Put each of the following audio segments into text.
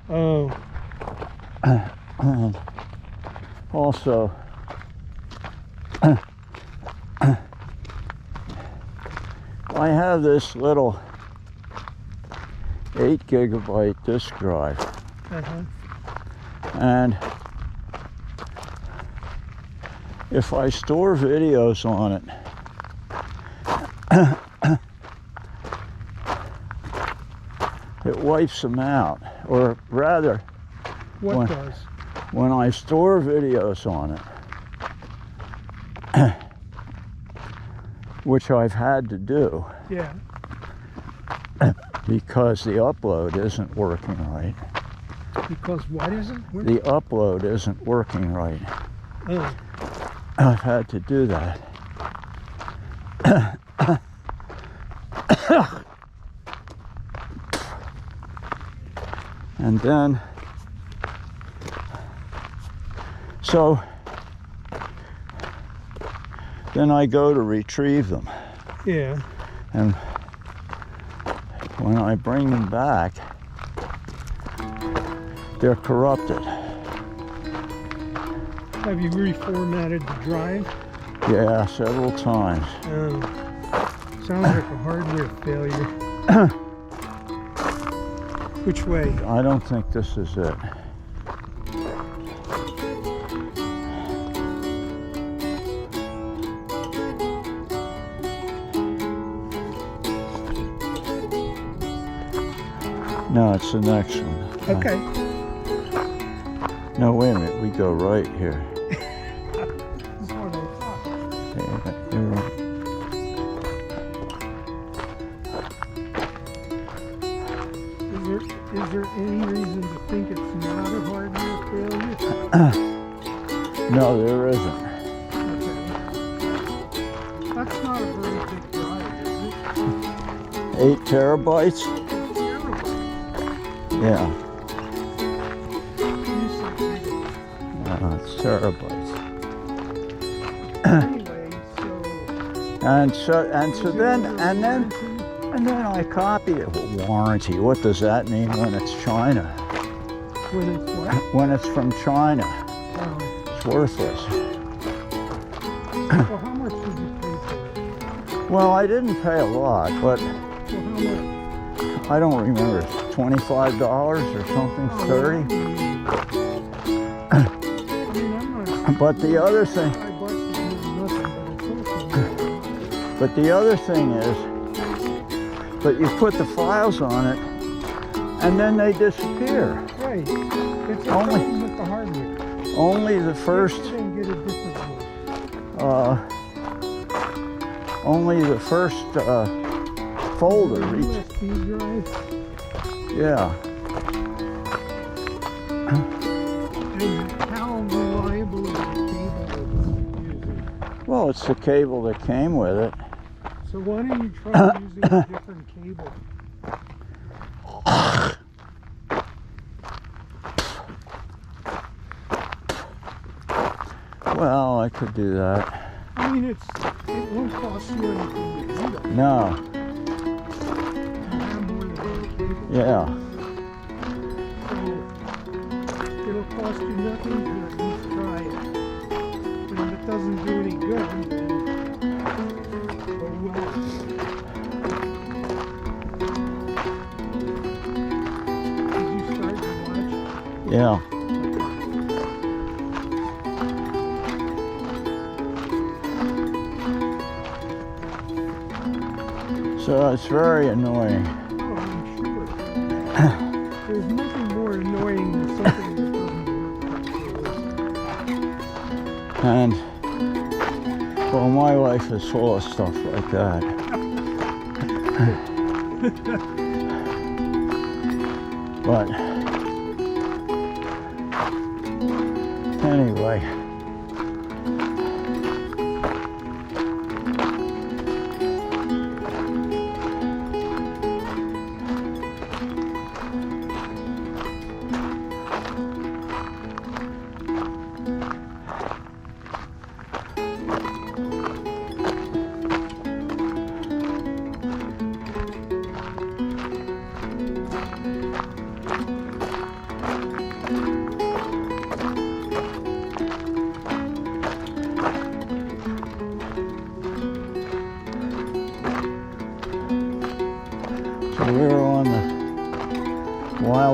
Oh. And also, I have this little 8 gigabyte disk drive. And if I store videos on it, it wipes them out. Or rather, What does? when I store videos on it, which I've had to do, Yeah. because the upload isn't working right. Because what isn't? The upload isn't working right. Oh. I've had to do that. And then, so then I go to retrieve them. Yeah. And when I bring them back, they're corrupted. Have you reformatted the drive? Yeah, several times. Oh. Sounds like a hardware failure. Which way? I don't think this is it. No, it's the next one. Okay. No, wait a minute. We go right here. This is what I thought. Yeah, you're right. Is there any reason to think it's not a hardware failure? No, there isn't. Okay. That's not a very big drive, is 8 terabytes? it? Yeah. You said big. It's terabytes. Anyway, so And then I copied it. Warranty. What does that mean when it's China? when it's what? When it's from China, Oh. it's worthless. Well, how much did you pay for it? Well, I didn't pay a lot, but Well, how much? I don't remember. $25 or something, 30. I mean, I'm not. But the other thing, $5 is nothing, but the other thing is, but you put the files on it, and then they disappear. it's okay. Right. It's a Only- problem with the hardware. Only the first, Then get a different one. only the first folder reached. USB drive. Yeah. And how reliable is the cable that it's using? Well, it's the cable that came with it. So why don't you try using a different cable? Well, I could do that. I mean, it won't cost you anything to do that. No. You have more than one cable. Yeah. So it'll cost you nothing to at least try it. And if it doesn't do any good, then oh well. Did you start to watch? Yeah. So it's very annoying. Oh, I'm sure. There's nothing more annoying than something that doesn't work. And, well, my life is full of stuff like that. But, anyway.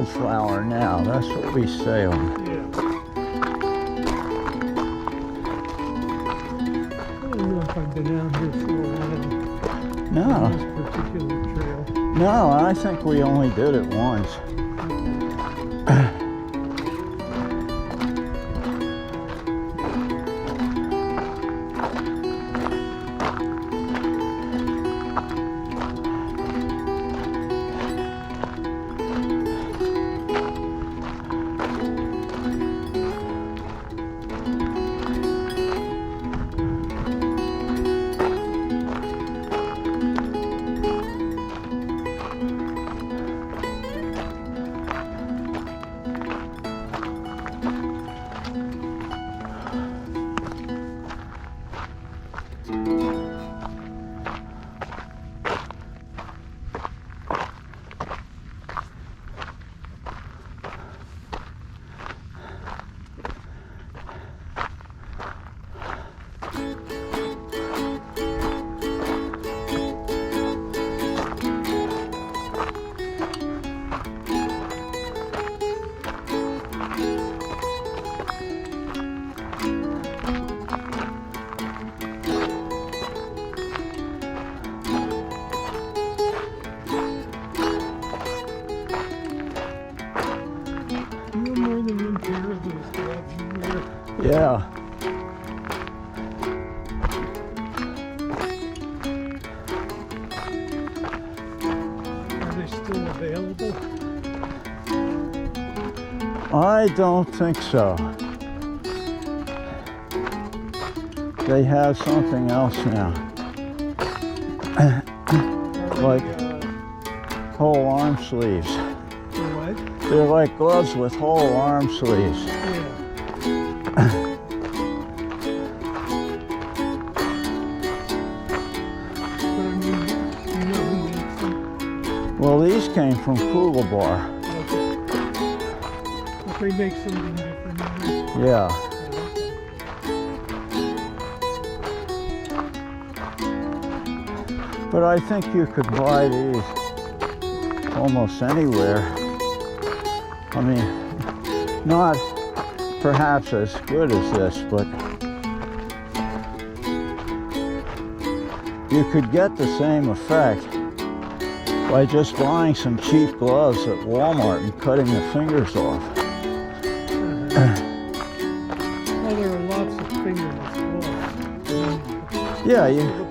Wildflower now. That's what we say on. Yeah. I don't know if I've been out here for a while No, on this particular trail. no, I think we only did it once. Yeah. Are they still available? I don't think so. They have something else now. Like whole arm sleeves. What? They're like gloves with whole arm sleeves. Yeah. Well, these came from Kula Bar. Okay. But they make something different now. Yeah. But I think you could buy these almost anywhere. I mean, not perhaps as good as this, but you could get the same effect by just buying some cheap gloves at Walmart and cutting the fingers off. Well, there are lots of fingerless gloves. Yeah, The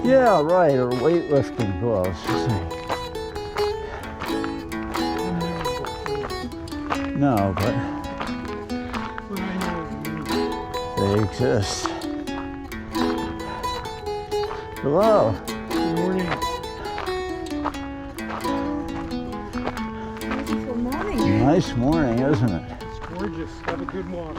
yeah, right, or weightlifting gloves. No, but they exist. Hello. Good morning. Good morning. Nice morning, isn't it? It's gorgeous. Have a good walk.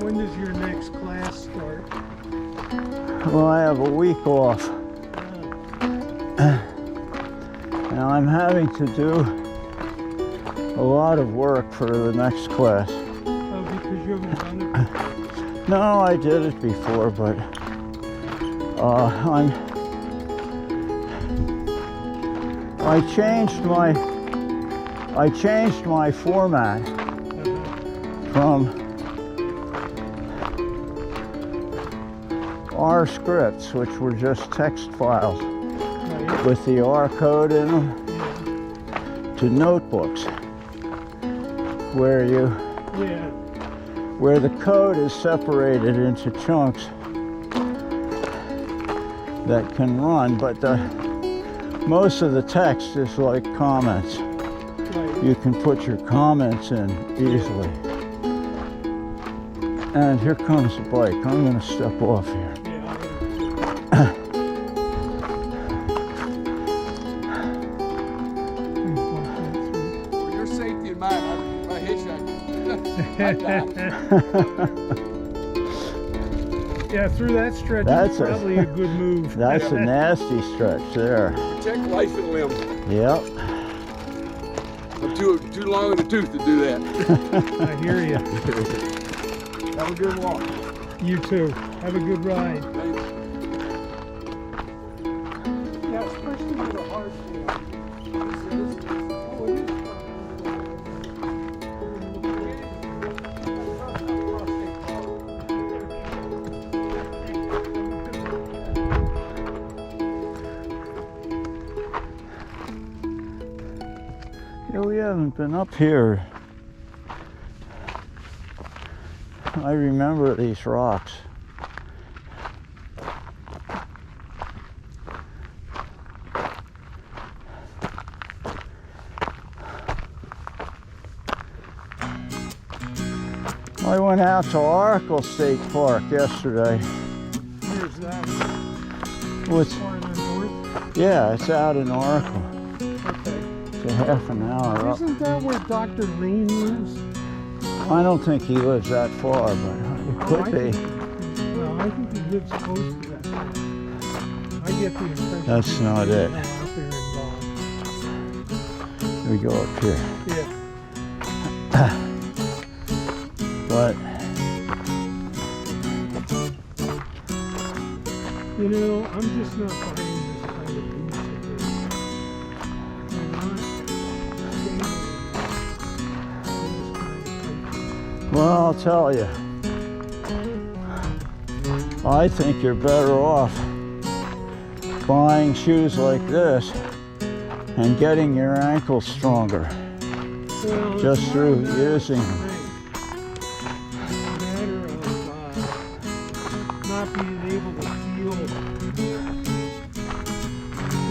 When does your next class start? Well, I have a week off. Now I'm having to do a lot of work for the next class. Oh, because you haven't done it before. No, I did it before, but I changed my format from R scripts, which were just text files with the R code in them, to notebooks, where the code is separated into chunks that can run, but most of the text is like comments. You can put your comments in easily. And here comes the bike. I'm going to step off here. For your safety and mine, I hitchhike. Yeah, through that stretch That's is probably a good move. That's a nasty stretch there. Protect life and limb. Yep. I'm too long in the tooth to do that. I hear you. Have a good walk. You too. Have a good ride. Thanks. Yeah, especially with a hard thing. Yeah, we haven't been up here. I remember these rocks. I went out to Oracle State Park yesterday. Where's that? What's, Far in the north? yeah, it's out in Oracle. Okay. It's a half an hour up. Isn't that where Dr. Lane lives? I don't think he lives that far, but it could be. Well, I think he lives close to that. I get the impression. That's not it. Out there and We go up here. yeah. But You know, I'm just not finding this kind of music. I'm not getting this kind of well, I'll tell you. I think you're better off buying shoes like this and getting your ankles stronger well, just it's through not a matter of using them. strength. It's a matter of not being able to feel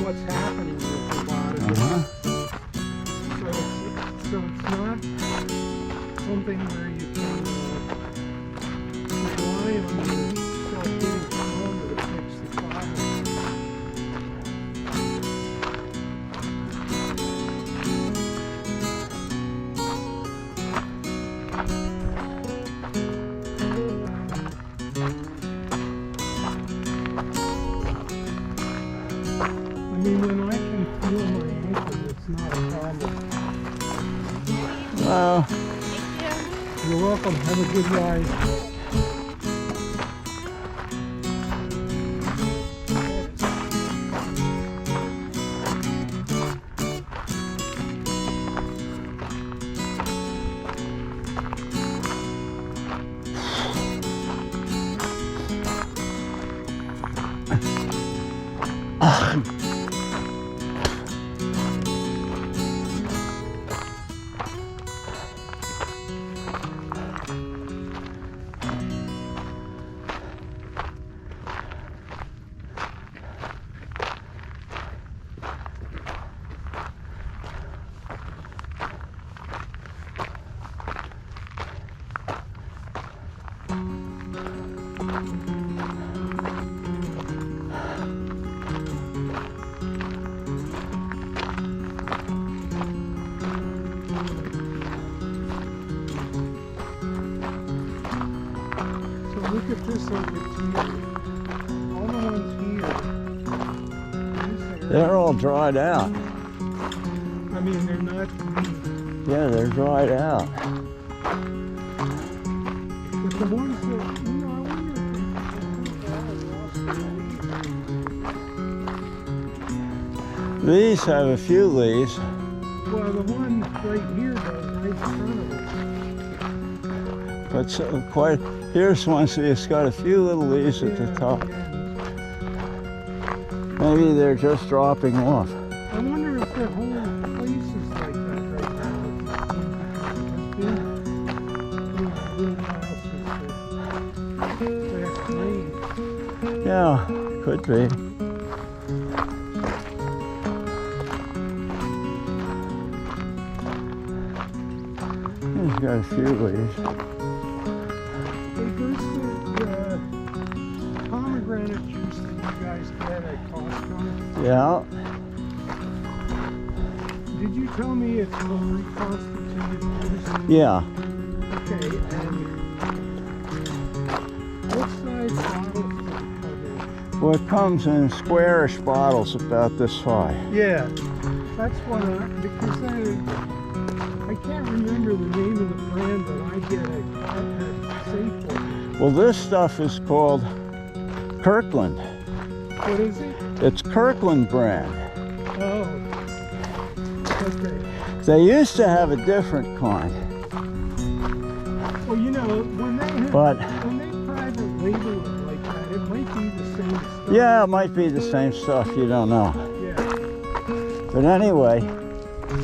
what's happening with the body. So it's not something where you can rely on yourself getting stronger to fix the problem. I mean, when I can feel my ankle, it's not a problem. Well, You're welcome. Have a good ride. Look at this over here. All the ones here. they're all dried out. I mean, they're not green. Yeah, they're dried out. But the ones that, you know, I wonder if These have a few leaves. well, the one right here does, right in front of us. But quite, here's one, see, it's got a few little leaves at the top. Maybe they're just dropping off. I wonder if that whole place is like that right now. It's been Yeah, could be. He's got a few leaves. There's the pomegranate juice that you guys get at Costco. Yeah, Did you tell me it's a reconstituted juice? yeah. Okay, and what size size bottles do they come in? Well, it comes in squarish bottles about this high. Yeah, that's what because I can't remember the name of the brand that I get at Safeway. Well, this stuff is called Kirkland. What is it? It's Kirkland brand. Oh, okay. They used to have a different kind, Well, you know, when they but private label it like that, it might be the same stuff. yeah, it might be the same stuff. You don't know. Yeah. But anyway,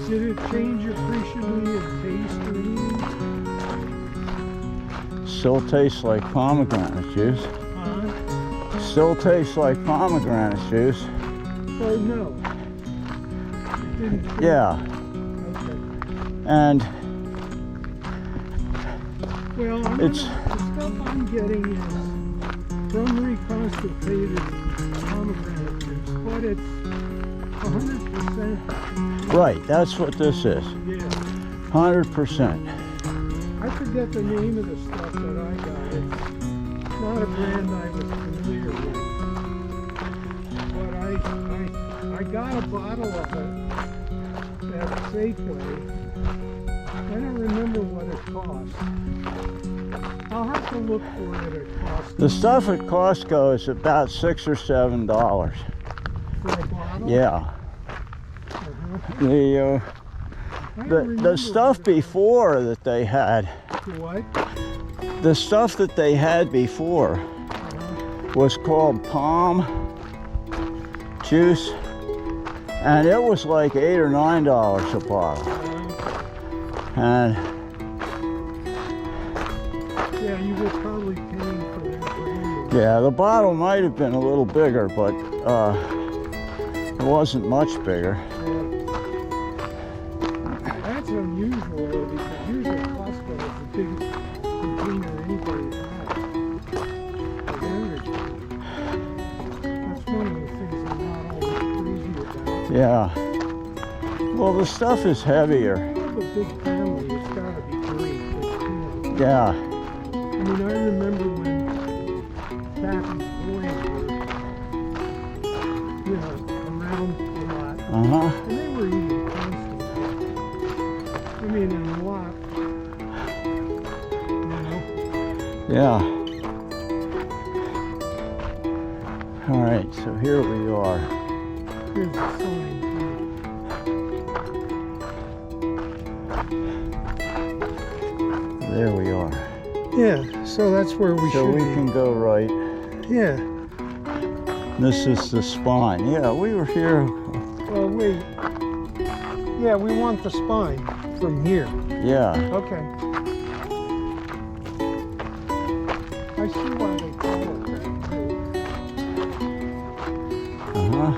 Did it change appreciably in taste or anything? still tastes like pomegranate juice. Still tastes like pomegranate juice. Oh no. It didn't change. Yeah, Okay. and Well, the stuff I'm getting is from reconstipated pomegranate juice, but it's 100%. right, that's what this is. Yeah. 100%. I forget the name of the stuff that I got. It's not a brand I was familiar with. But I got a bottle of it at Safeway. I don't remember what it cost. I'll have to look for it at Costco. The stuff at Costco is about $6 or $7. For a bottle? Yeah. Uh-huh. The I don't the remember stuff what before that they had, What? the stuff that they had before was called palm juice, and it was like $8 or $9 a bottle. And Yeah, you were probably paying for that brand. yeah, the bottle might have been a little bigger, but it wasn't much bigger. That's unusual though, because usually Costco is the biggest container anybody has of energy. That's one of the things I'm not always crazy about. Yeah. Well, the stuff is heavier. If you have a big family, it's gotta be great. But, you know, Yeah. I mean, I remember when Kathy's boys were, you know, around a lot. Uh-huh. And they were eating constantly. I mean, and a lot. You know? Yeah. All right, so here we are. Here's the sign. There we are. Yeah, so that's where we So should we be. can go right. Yeah. This is the spine. Yeah, we were here. Well, wait. Yeah, we want the spine from here. Yeah. Okay. I see why they call it that too. Uh-huh.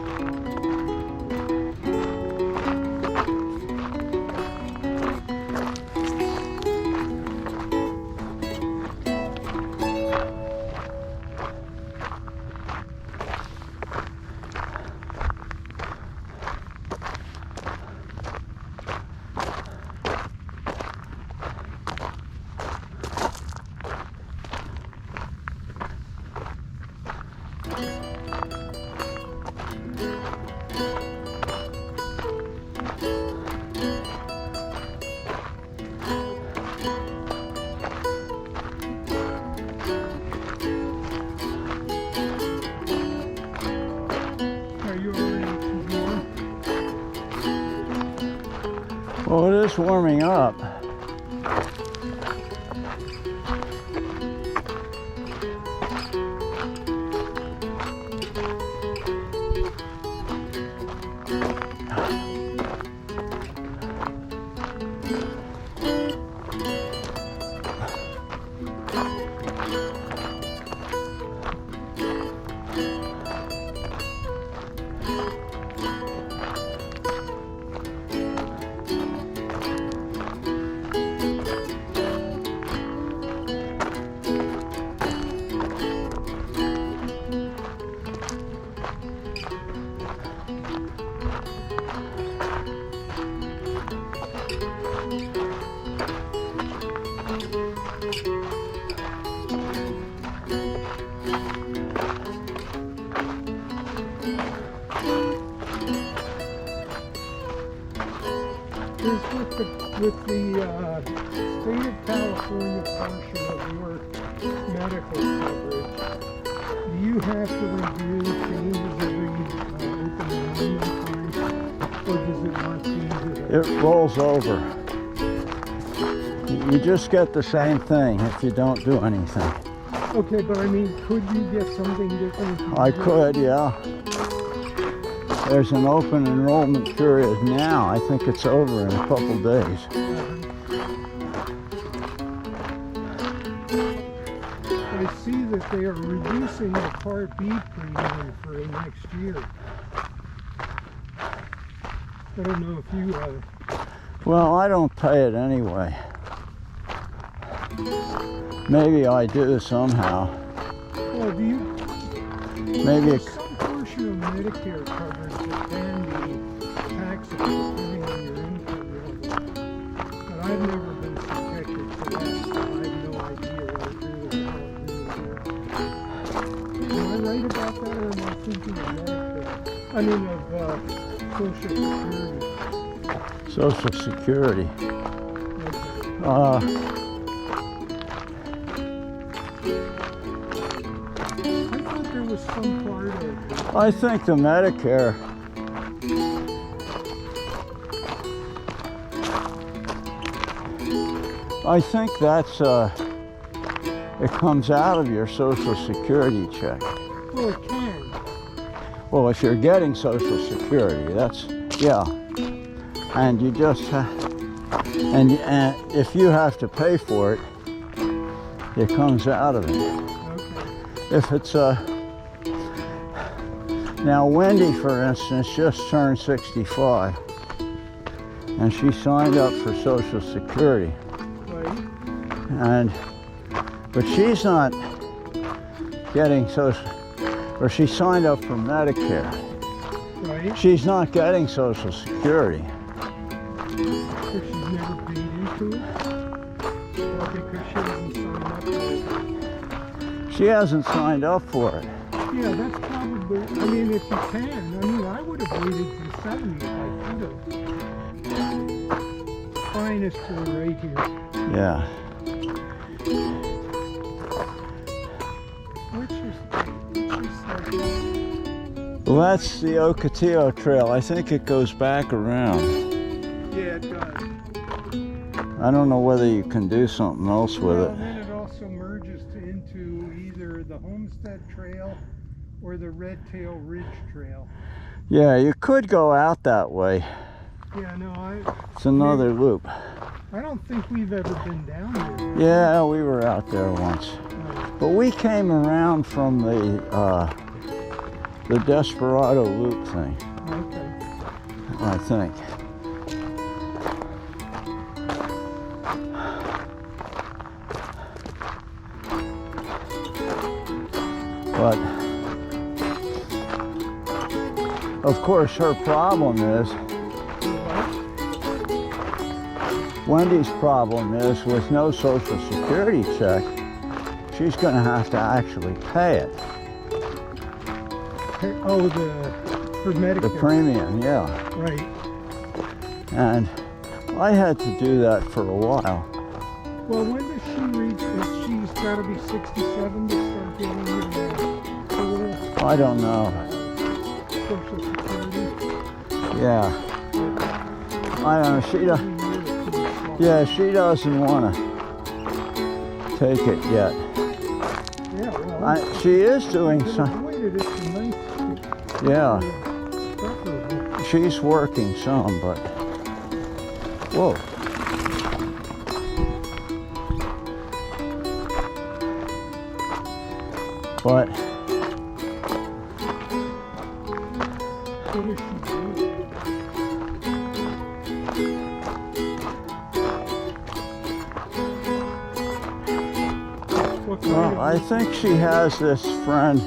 Are you ready to warm? Well, it is warming up. There's with the state of California portion of your medical coverage, do you have to review changes every open enrollment time, or does it not change it? It rolls over. You just get the same thing if you don't do anything. Okay, but I mean, could you get something different? I could, yeah. There's an open enrollment period now. I think it's over in a couple days. I see that they are reducing the Part B premium for next year. I don't know if you Well, I don't pay it anyway. Maybe I do somehow. well, do you? Maybe There's some portion of Medicare coverage that can be taxable depending on your income level, but I've never been subjected to that, so I have no idea what it really is. Am I right about that, or am I thinking of Medicare? I mean of Social Security. Social Security. I thought there was some part of it. I think the Medicare, I think that's, it comes out of your Social Security check. Well, it can. Well, if you're getting Social Security, that's, yeah. And you just, and if you have to pay for it, it comes out of it. Okay. If it's now Wendy, for instance, just turned 65, and she signed up for Social Security, Right. but she's not getting social, or she signed up for Medicare. Right. She's not getting Social Security. Because she's never paid into it? Or because she hasn't signed up for it? She hasn't signed up for it. Yeah, that's probably, I mean, if you can. I mean, I would have waited till 70 if I could have. Finest to the right here. Yeah. Which is like, Well, that's the Ocotillo Trail. I think it goes back around. yeah, it does. I don't know whether you can do something else with Well, it. then it also merges into either the Homestead Trail or the Red Tail Ridge Trail. Yeah, you could go out that way. Yeah, no, It's another loop. I don't think we've ever been down there. Yeah, we were out there once. But we came around from the Desperado Loop thing, Okay. I think. But of course her problem is, Wendy's problem is, with no Social Security check, she's going to have to actually pay it. Oh, for Medicare. The premium, yeah. Right. And I had to do that for a while. Well, when does she reach? She's got to be 67 to start getting full I don't know. Social Security. Yeah. I don't know. Yeah, she doesn't want to take it yet. Yeah, well, She is doing some. avoided it for nice. Yeah, Preferable. she's working some, but whoa. But What does she do? What kind well, of- I think she has this friend.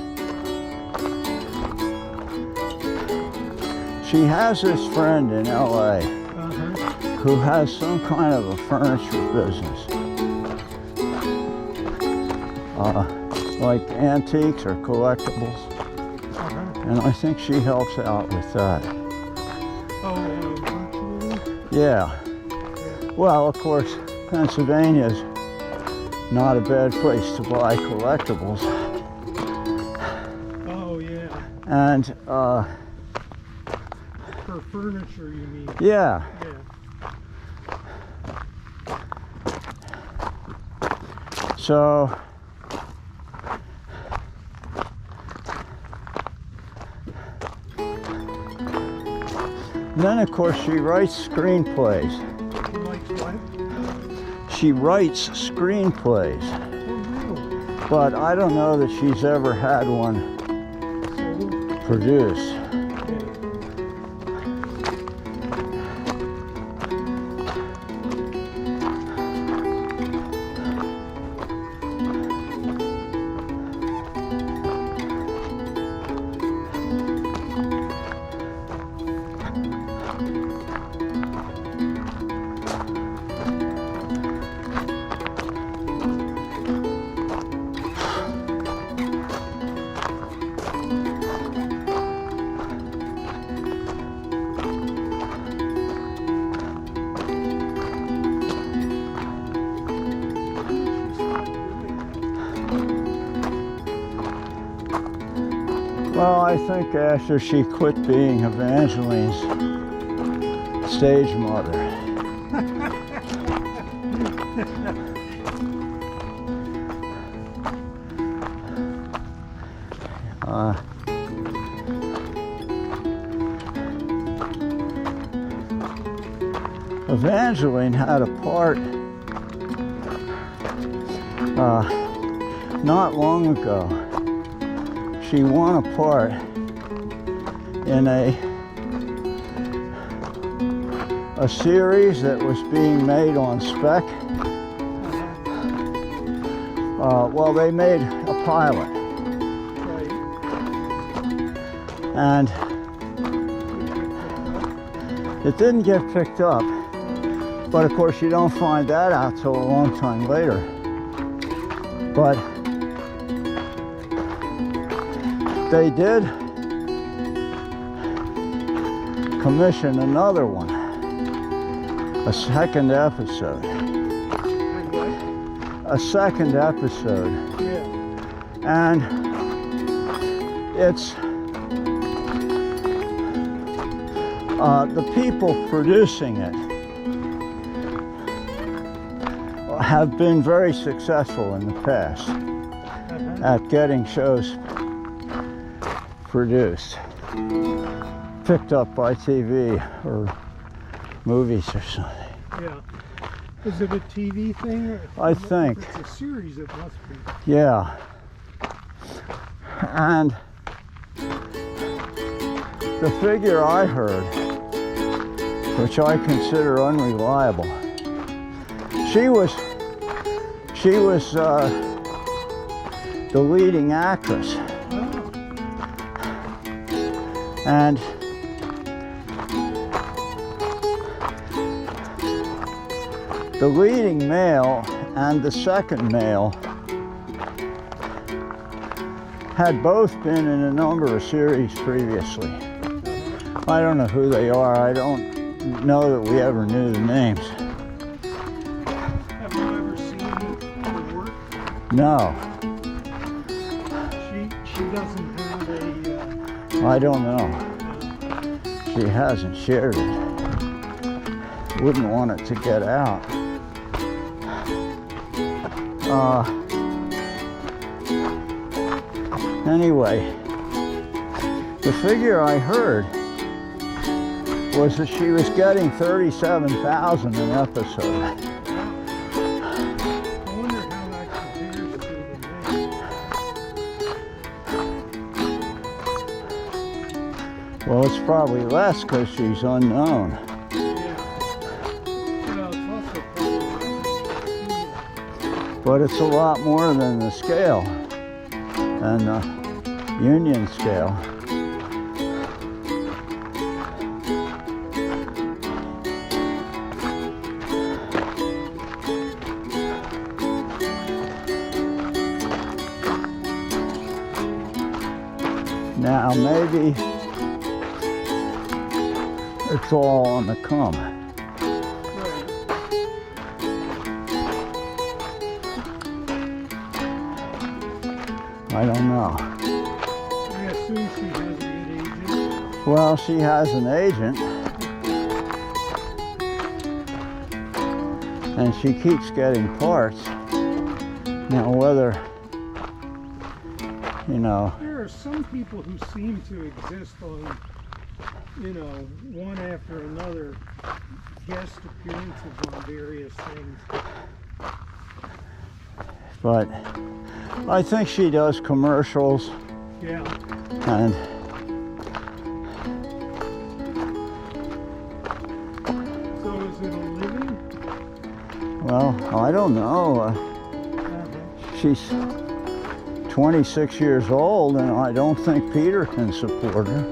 She has this friend in LA who has some kind of a furniture business. Like antiques or collectibles. And I think she helps out with that. Oh, virtually? Yeah. Well, of course, Pennsylvania's not a bad place to buy collectibles. Oh, yeah. And, For furniture, you mean? yeah. Yeah. So, then, of course, she writes screenplays. She likes what? She writes screenplays, Oh, really? but I don't know that she's ever had one So, produced. yeah. Well, I think after she quit being Evangeline's stage mother. Evangeline had a part not long ago. She won a part in a series that was being made on spec. Well, they made a pilot, Right. and it didn't get picked up. But of course, you don't find that out till a long time later. But they did commission another one, a second episode. And what? A second episode. Yeah. And it's the people producing it have been very successful in the past at getting shows produced, picked up by TV or movies or something. Yeah. Is it a TV thing? Or I think. If it's a series, it must be. Yeah. And the figure I heard, which I consider unreliable, she was the leading actress. And the leading male and the second male had both been in a number of series previously. I don't know who they are. I don't know that we ever knew the names. Have you ever seen her work? No, She doesn't have a. I don't know. She hasn't shared it. Wouldn't want it to get out. Anyway, the figure I heard was that she was getting $37,000 an episode. I wonder how that compares to the Well, it's probably less because she's unknown. Yeah. Well, it's also probably. But it's a lot more than the scale and the union scale. Now maybe it's all on the come. I don't know. I assume she has a good agent. Well, she has an agent, and she keeps getting parts. Now, whether, you know, There are some people who seem to exist on, you know, one after another guest appearances on various things. but I think she does commercials, Yeah. and So is it a living? well, I don't know. She's 26 years old, and I don't think Peter can support her.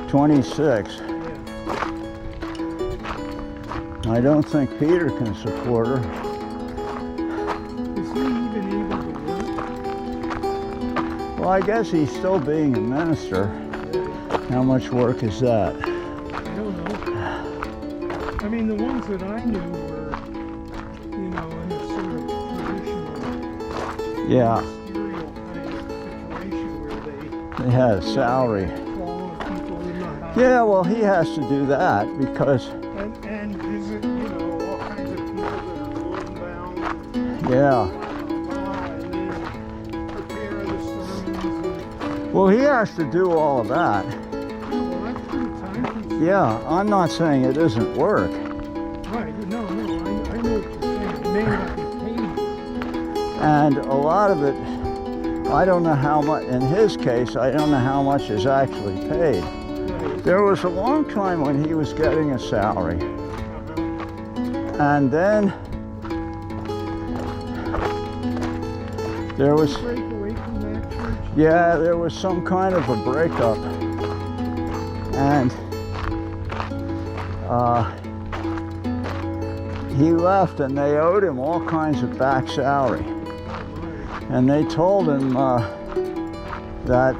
26. Yeah. I don't think Peter can support her. Is he even able to work? Well, I guess he's still being a minister. How much work is that? I don't know. I mean, the ones that I knew were, you know, in a sort of traditional Yeah, ministerial kind of situation where they had a salary. follow people in the house. Yeah, well, he has to do that because, And visit, you know, all kinds of people that are homebound. yeah. And then prepare the sermons. Well, he has to do all of that. Well, that's pretty time-consuming. Yeah, I'm not saying it isn't work. Right, no, I know what you're saying. It may not be paid. And a lot of it, I don't know how much, in his case, I don't know how much is actually paid. Right. There was a long time when he was getting a salary. And then there was, Break away from that church. yeah, there was some kind of a breakup. And he left, and they owed him all kinds of back salary. And they told him that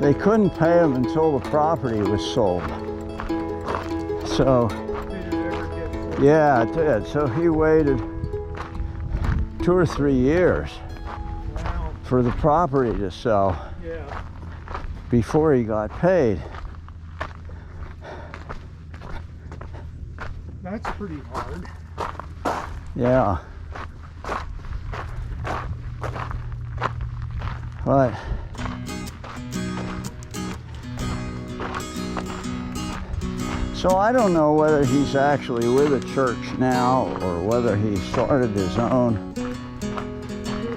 they couldn't pay him until the property was sold. So, Did it ever get sold? yeah, it did. So he waited 2 or 3 years Wow. for the property to sell Yeah. before he got paid. That's pretty hard. Yeah. But so I don't know whether he's actually with a church now or whether he started his own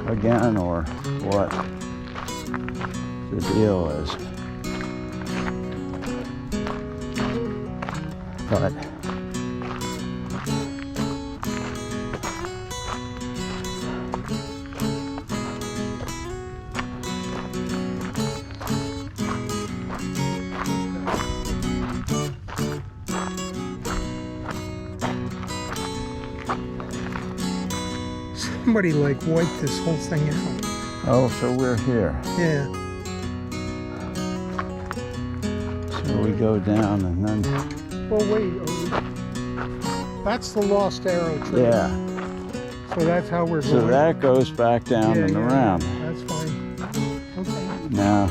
again or what the deal is. But Somebody like wiped this whole thing out. oh, so we're here. Yeah. So we go down and then Well, wait. That's the Lost Arrow Trail. yeah. So that's how we're So going. that goes back down and around. That's fine. Okay. Now,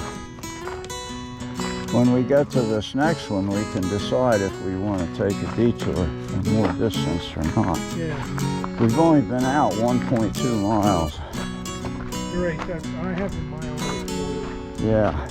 when we get to this next one, we can decide if we want to take a detour for more distance or not. Yeah. We've only been out 1.2 miles. You're right. That's, I have a mile right for you. Yeah.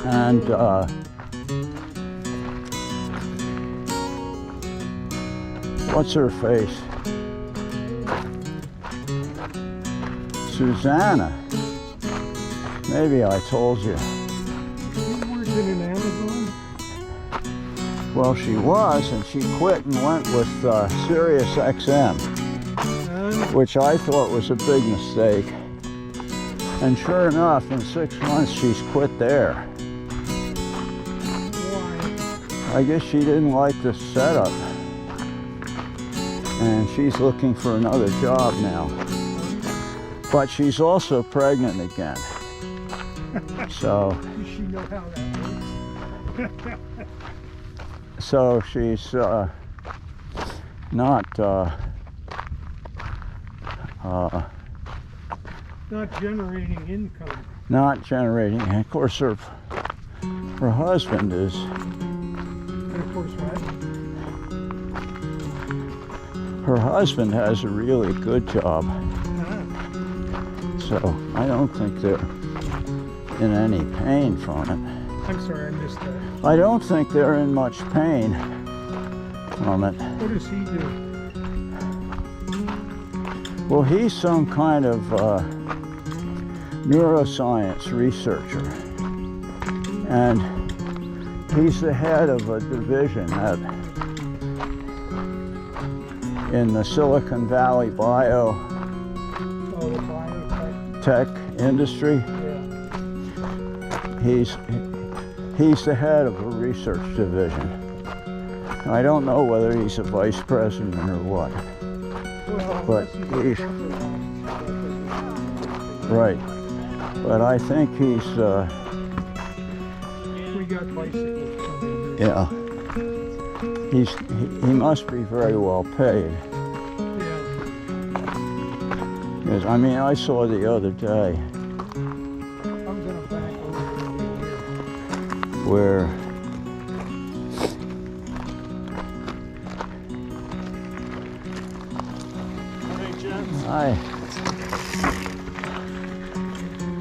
And what's her face? Susanna. Maybe I told you. You worked in an Amazon? Well, she was, and she quit and went with Sirius XM, which I thought was a big mistake. And sure enough, in 6 months, she's quit there. Why? I guess she didn't like the setup. and she's looking for another job now. But she's also pregnant again. So, Does she know how that works? so she's not Not generating income. not generating. And of course, her husband is. And of course, what? Her husband has a really good job. So I don't think they're in any pain from it. I'm sorry, I missed that. I don't think they're in much pain from it. What does he do? Well, he's some kind of neuroscience researcher. And he's the head of a division in the Silicon Valley biotech Oh, the biotech. industry. Yeah. He's the head of a research division. I don't know whether he's a vice president or what. Well, But unless he's a right. But I think he's We got bicycles coming here. yeah. He must be very well paid. Yeah. 'Cause, I mean, I saw the other day I'm gonna back over here. where Hi.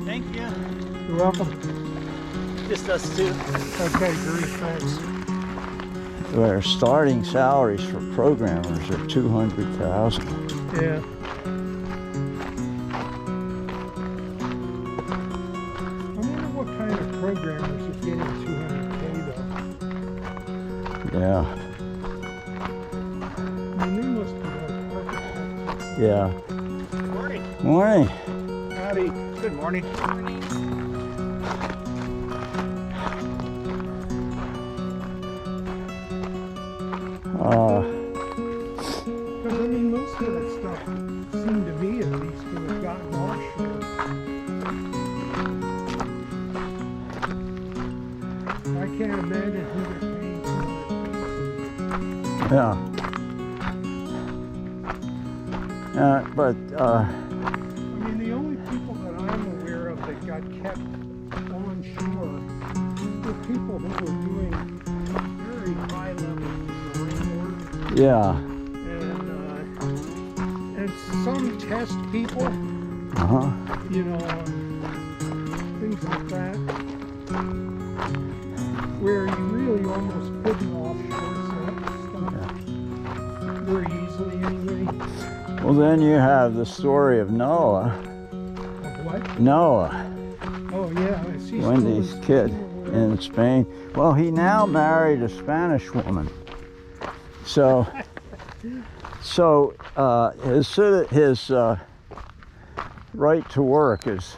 Thank you. You're welcome. Just us two. Okay, great, thanks. Where starting salaries for programmers are $200,000. Yeah. I wonder what kind of programmers are getting 200K though. Yeah. I mean, they must be like architects. Yeah. Morning. Morning. Howdy. Good morning. Because I mean, most of that stuff seemed to me at least to have gotten offshore. I can't imagine who they're paying for. Yeah. But I mean, the only people that I'm aware of that got kept on shore were people who were doing very high level marine work yeah. and some test people, Uh-huh. you know, things like that, where you really almost couldn't offshore stuff very easily anyway. Well, then you have the story of Noah. Of what? Noah, Oh yeah, I see. Wendy's kid in Spain. Well, he now married a Spanish woman. So his right to work is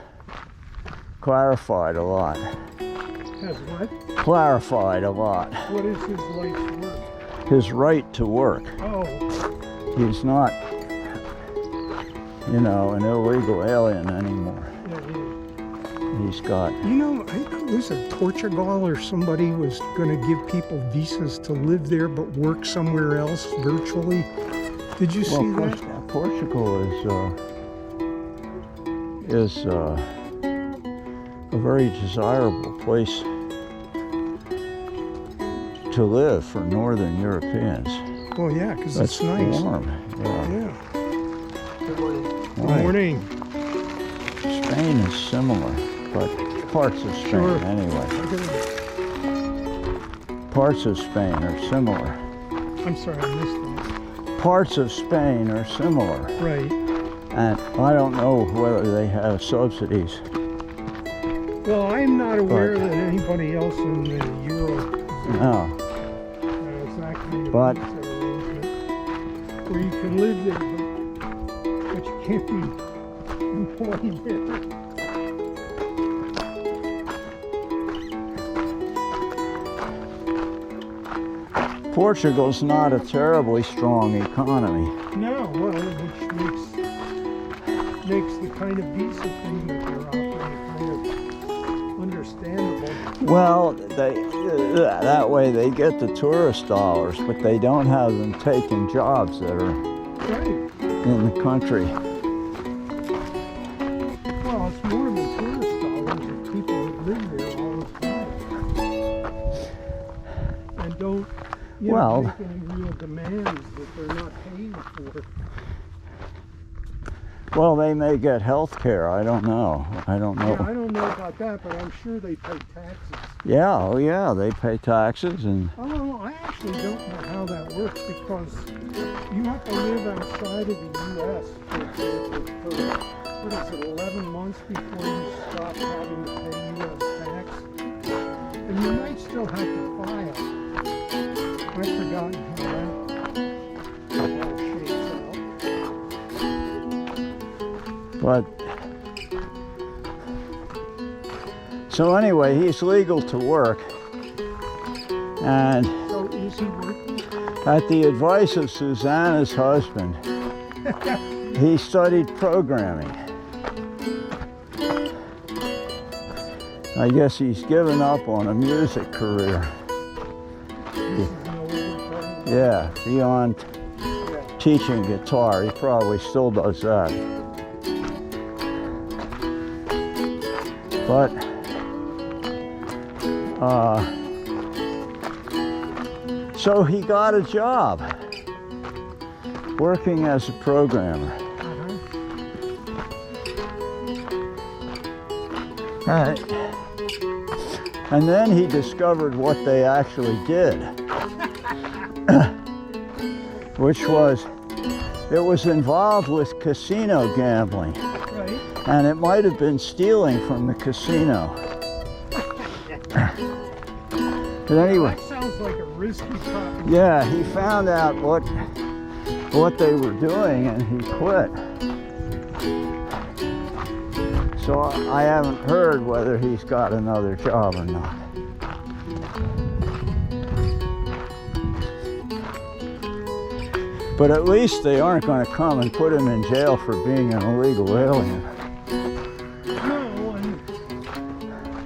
clarified a lot. Has what? Clarified a lot. What is his life's work? His right to work. Oh, He's not, you know, an illegal alien anymore. yeah, yeah. He's got, You know, I think it was in Portugal or somebody was going to give people visas to live there but work somewhere else virtually. Did you see that? Portugal is a very desirable place to live for Northern Europeans. Oh yeah, because it's nice. Warm. Yeah. Yeah. Good morning. Good Right. morning. Spain is similar, but parts of Spain Sure. anyway. Parts of Spain are similar. I'm sorry, I missed Parts of Spain are similar. that. Right. And I don't know whether they have subsidies. Well, I'm not aware that anybody else in the Euro No. has that kind of But- visa arrangement where you can live there, but you can't be employed there. Portugal's not a terribly strong economy. No, well, which makes the kind of discipline that they're offering kind of understandable. Well, that way they get the tourist dollars, but they don't have them taking jobs that are Right. in the country. Well, it's more than tourist dollars. It's people that live there all the time and don't, Well, make any real demands that they're not paying for. well, they may get health care. I don't know. I don't know. Yeah, I don't know about that, but I'm sure they pay taxes. Yeah, oh yeah, they pay taxes and Oh, I actually don't know how that works because you have to live outside of the U.S. for what is it, 11 months before you stop having to pay U.S. tax? And you might still have to file. I've forgotten how that all shakes out. but so anyway, he's legal to work, and So is he working? at the advice of Susanna's husband, he studied programming. I guess he's given up on a music career. This is an older fellow. Yeah, beyond Yeah. teaching guitar, he probably still does that. But so he got a job working as a programmer. Right. And then he discovered what they actually did, which was, it was involved with casino gambling, Right. and it might have been stealing from the casino. But anyway, That sounds like a risky proposition. yeah, he found out what they were doing and he quit. So I haven't heard whether he's got another job or not. But at least they aren't going to come and put him in jail for being an illegal alien. No, and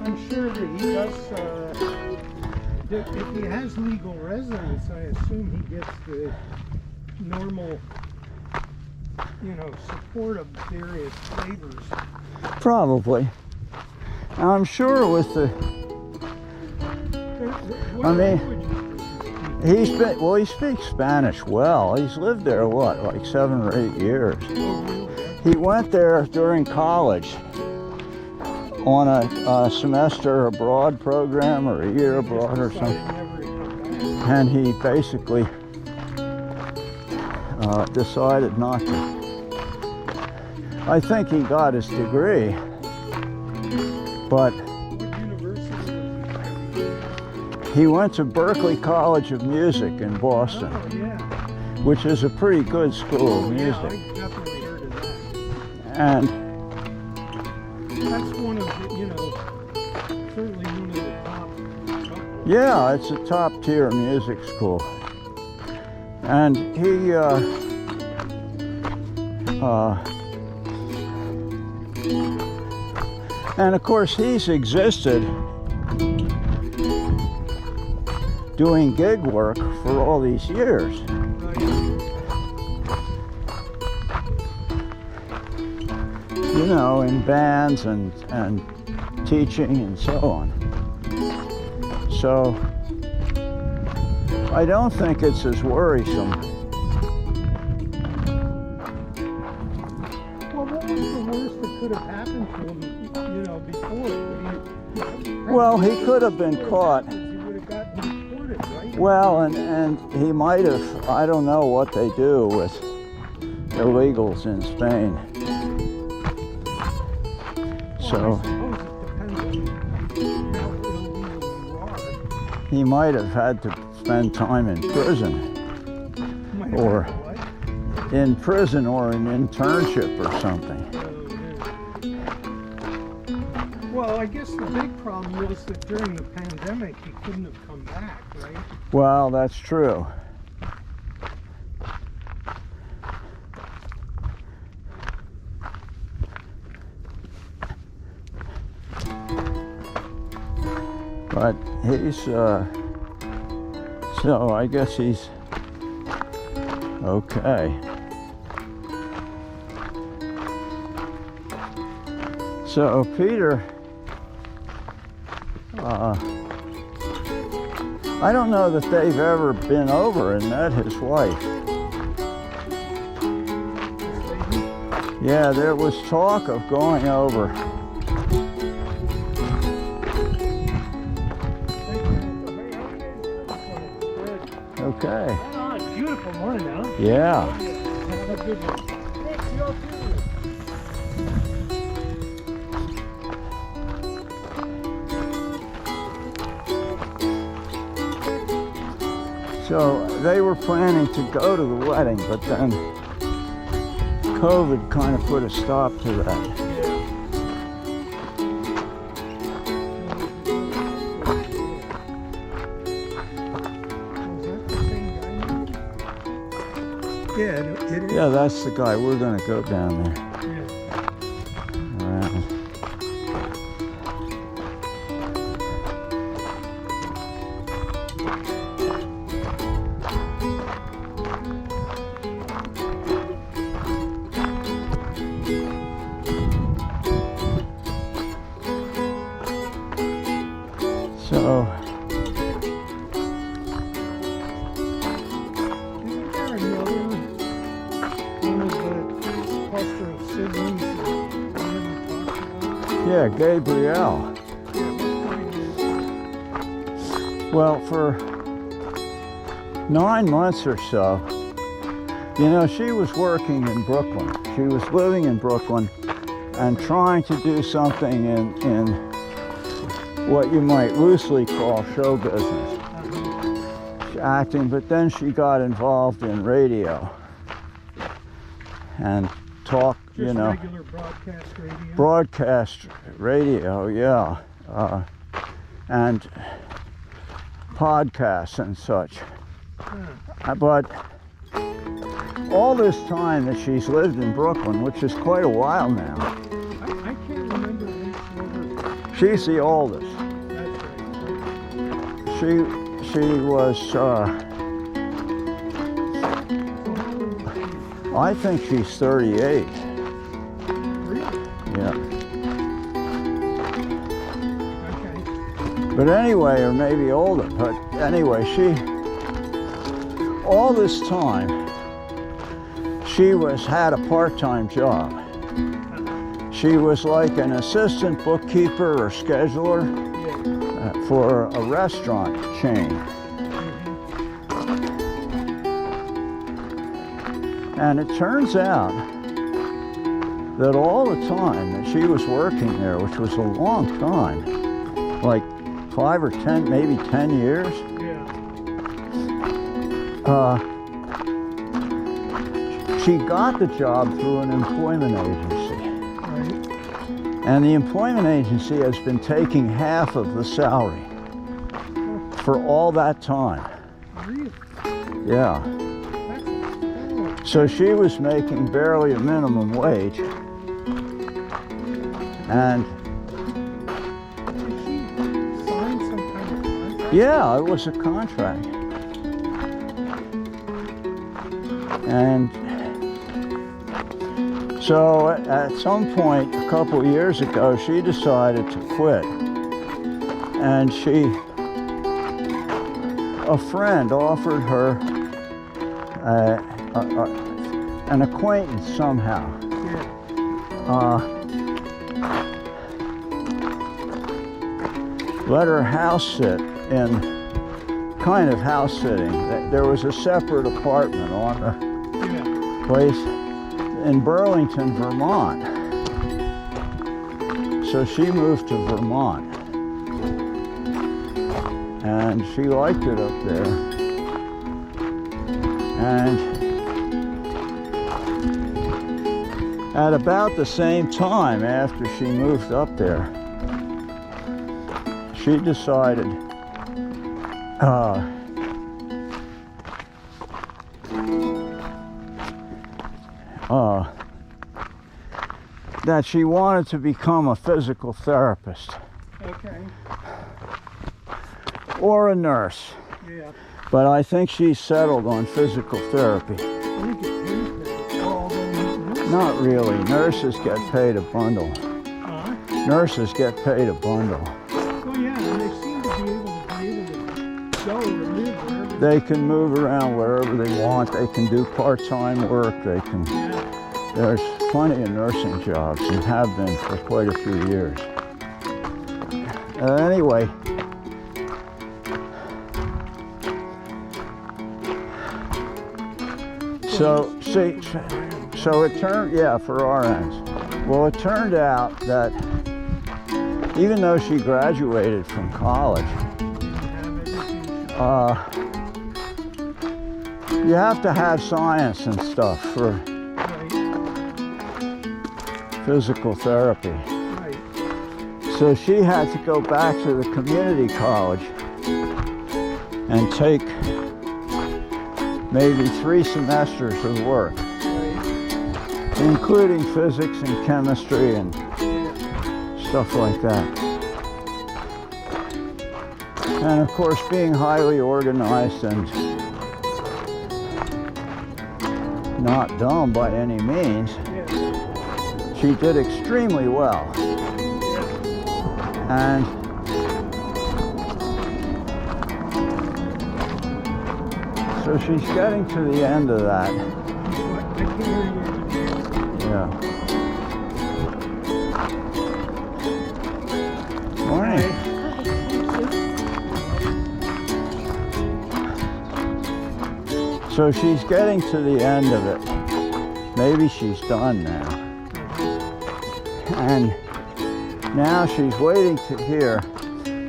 I'm sure that he does, that if he has legal residence, I assume he gets the normal, support of various flavors. Probably. I'm sure with the, What I mean, languages does he speaks Spanish well. He's lived there, what, like 7 or 8 years. he speak? Oh, really? He went there during college on a semester abroad program or a year abroad or something. Never to come back. And he basically decided not to. I think he got his degree, but What university was he went to Berklee College of Music in he? Boston, Oh, yeah. which is a pretty good school of Yeah, music. I definitely heard of that. And That's one of the, certainly one of the top couple. yeah, it's a top tier music school. And he, and of course he's existed doing gig work for all these years. In bands and teaching and so on. So I don't think it's as worrisome. Well, what was the worst that could have happened to him, before? Well, he could have been caught. He would have gotten deported, right? Well, and he might have, I don't know what they do with illegals in Spain. So I suppose it depends on how illegal you are. he might have had to spend time in prison, Might have or had what? in prison or an internship or something. Oh, yeah. Well, I guess the big problem was that during the pandemic, he couldn't have come back, right? Well, that's true. But he's, so I guess he's okay. So Peter, I don't know that they've ever been over and met his wife. Yeah, there was talk of going over. Okay. Right on. Beautiful morning, huh? Yeah. Have a good one. Thanks, you all too. So they were planning to go to the wedding, but then COVID kind of put a stop to that. Yeah, it is. Yeah, that's the guy. We're going to go down there. Yeah. Around. So, Isn't there another one of the cluster of siblings that we haven't talked about? yeah, Gabrielle. Yeah, what's going on? Well, for 9 months or so, you know, she was working in Brooklyn. She was living in Brooklyn and trying to do something in what you might loosely call show business. Acting, but then she got involved in radio and talk, Just you know, regular broadcast radio? broadcast radio, yeah, and podcasts and such. Huh. But all this time that she's lived in Brooklyn, which is quite a while now, I can't remember which order. she's the oldest. That's right. She was, I think she's 38. Really? Yeah. Okay. But anyway, or maybe older, but anyway, all this time, she had a part-time job. She was like an assistant bookkeeper or scheduler Yeah. for a restaurant chain. And it turns out that all the time that she was working there, which was a long time, like 5 or 10, maybe 10 years, Yeah. she got the job through an employment agency. Right. And the employment agency has been taking half of the salary for all that time. Really? Yeah. That's oh. So she was making barely a minimum wage. And Did she sign some kind of contract? yeah, it was a contract. And so at some point a couple of years ago, she decided to quit. And a friend offered her an acquaintance somehow. Yeah. Let her house sit in kind of house sitting. There was a separate apartment on the Yeah. place in Burlington, Vermont. So she moved to Vermont. And she liked it up there. And at about the same time after she moved up there, she decided that she wanted to become a physical therapist Okay. or a nurse. Yeah. But I think she's settled on physical therapy. I think it pays better. Although Not really. Nurses get paid a bundle. Nurses get paid a bundle. Oh yeah, and they seem to be able to go or live wherever They can move around wherever they want. They can do part-time work. They can. There's plenty of nursing jobs and have been for quite a few years. Anyway, so it turned, yeah, for our ends. Well, it turned out that even though she graduated from college, you have to have science and stuff for physical therapy. Right. So she had to go back to the community college and take maybe 3 semesters of work, including physics and chemistry and stuff like that. And of course, being highly organized and not dumb by any means, she did extremely well. And so she's getting to the end of that. Yeah. Morning. So she's getting to the end of it. Maybe she's done now. And now she's waiting to hear.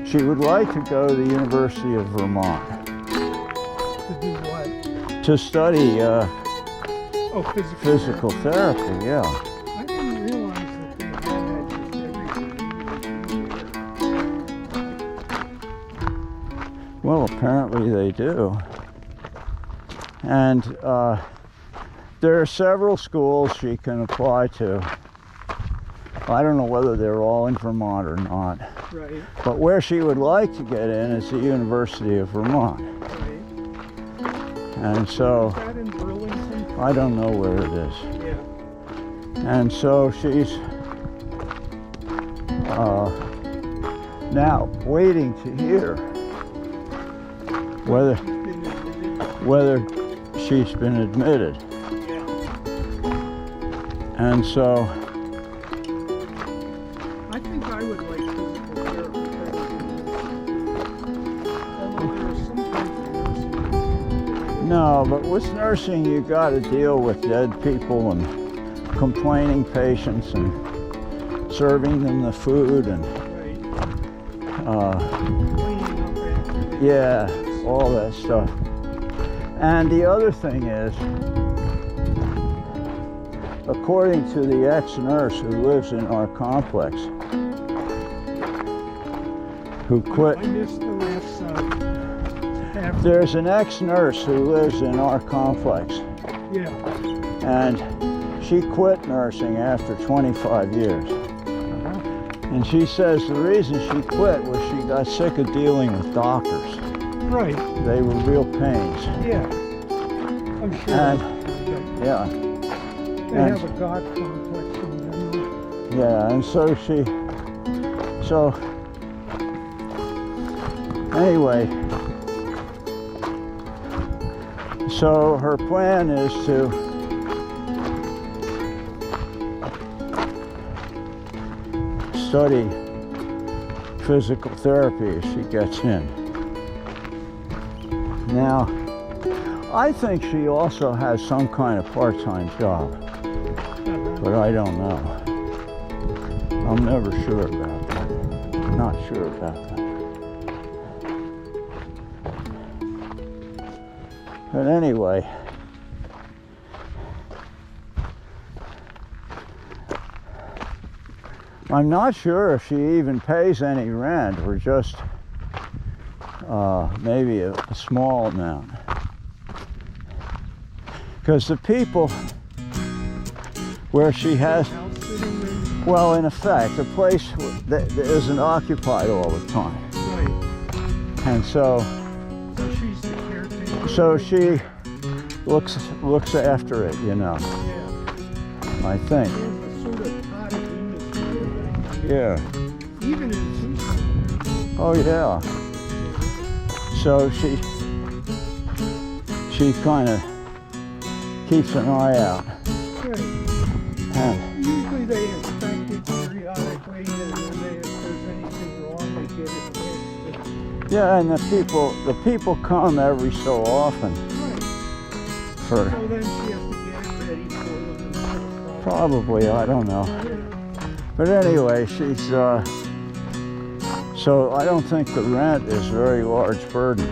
She would like to go to the University of Vermont. To do what? To study Physical therapy, yeah. I didn't realize that they had that just Well, apparently they do. And there are several schools she can apply to. I don't know whether they're all in Vermont or not. Right. But where she would like to get in is the University of Vermont. Right. And so, Is that in Burlington? I don't know where it is. Yeah. And so she's now waiting to hear whether she's been admitted. And so I think I would like physical therapy. Although there's some kinds of nursing. no, but with nursing you got to deal with dead people and complaining patients and serving them the food and Cleaning up after. yeah, all that stuff. And the other thing is, according to the ex-nurse who lives in our complex, who quit, I missed the last half. there's an ex-nurse who lives in our complex, Yeah. and she quit nursing after 25 years. And she says the reason she quit was she got sick of dealing with doctors. Right. They were real pains. Yeah. I'm sure. And, yeah. They have a God complex in them. Yeah, and so anyway, so her plan is to study physical therapy as she gets in. Now, I think she also has some kind of part-time job, but I don't know. I'm never sure about that. Not sure about that. But anyway, I'm not sure if she even pays any rent or just maybe a small amount. Because the people where she has, House sitting there? well, in effect, the place that isn't occupied all the time. Right. And so So she's the caretaker? So she looks after it, you know, Yeah. I think. There's a sort of cottage industry of it. Yeah. Even in Tucson. Oh, yeah. So she kind of keeps an eye out. Right. And, Usually they inspect it periodically, and then if there's anything wrong, they get it fixed. yeah, and the people come every so often Right. for So then she has to get it ready for them and put it probably, I don't know. But anyway, she's, so I don't think the rent is a very large burden.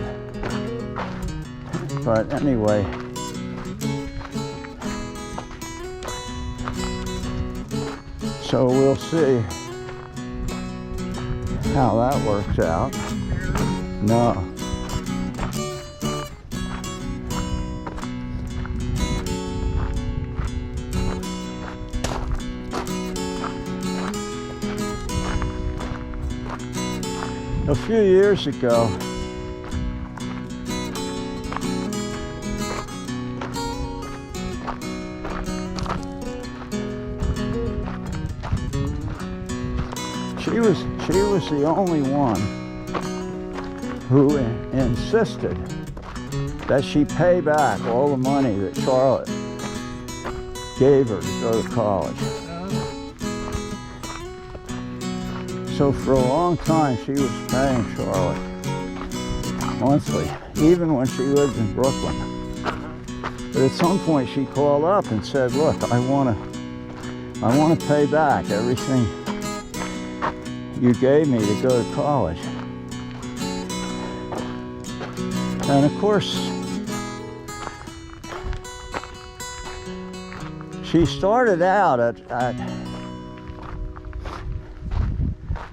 But anyway, so we'll see how that works out. No. A few years ago, she was the only one who insisted that she pay back all the money that Charlotte gave her to go to college. So for a long time, she was paying Charlotte monthly, even when she lived in Brooklyn. But at some point, she called up and said, "Look, I want to pay back everything you gave me to go to college." And of course, she started out at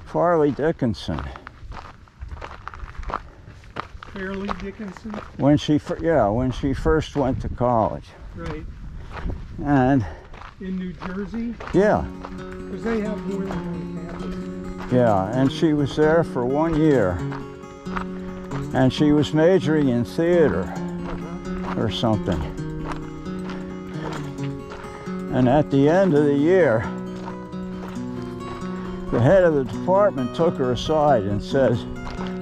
Farley Dickinson. Fairleigh Dickinson? When she first went to college. Right. And In New Jersey? yeah, Because they have more than one campus. yeah, and she was there for 1 year. And she was majoring in theater or something. And at the end of the year, the head of the department took her aside and said,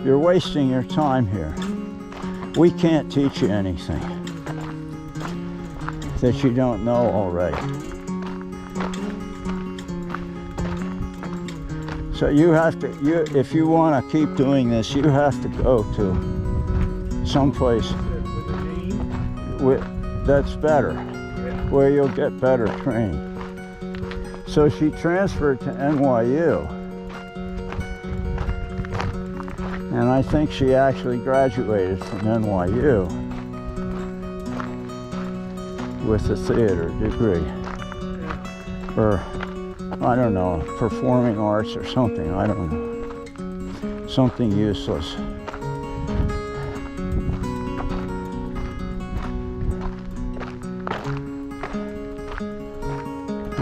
"You're wasting your time here. We can't teach you anything that you don't know already. So you have to, if you want to keep doing this, you have to go to someplace With a name? that's better, Yeah. where you'll get better training." So she transferred to NYU. And I think she actually graduated from NYU with a theater degree. Or, I don't know, performing arts or something, I don't know. Something useless.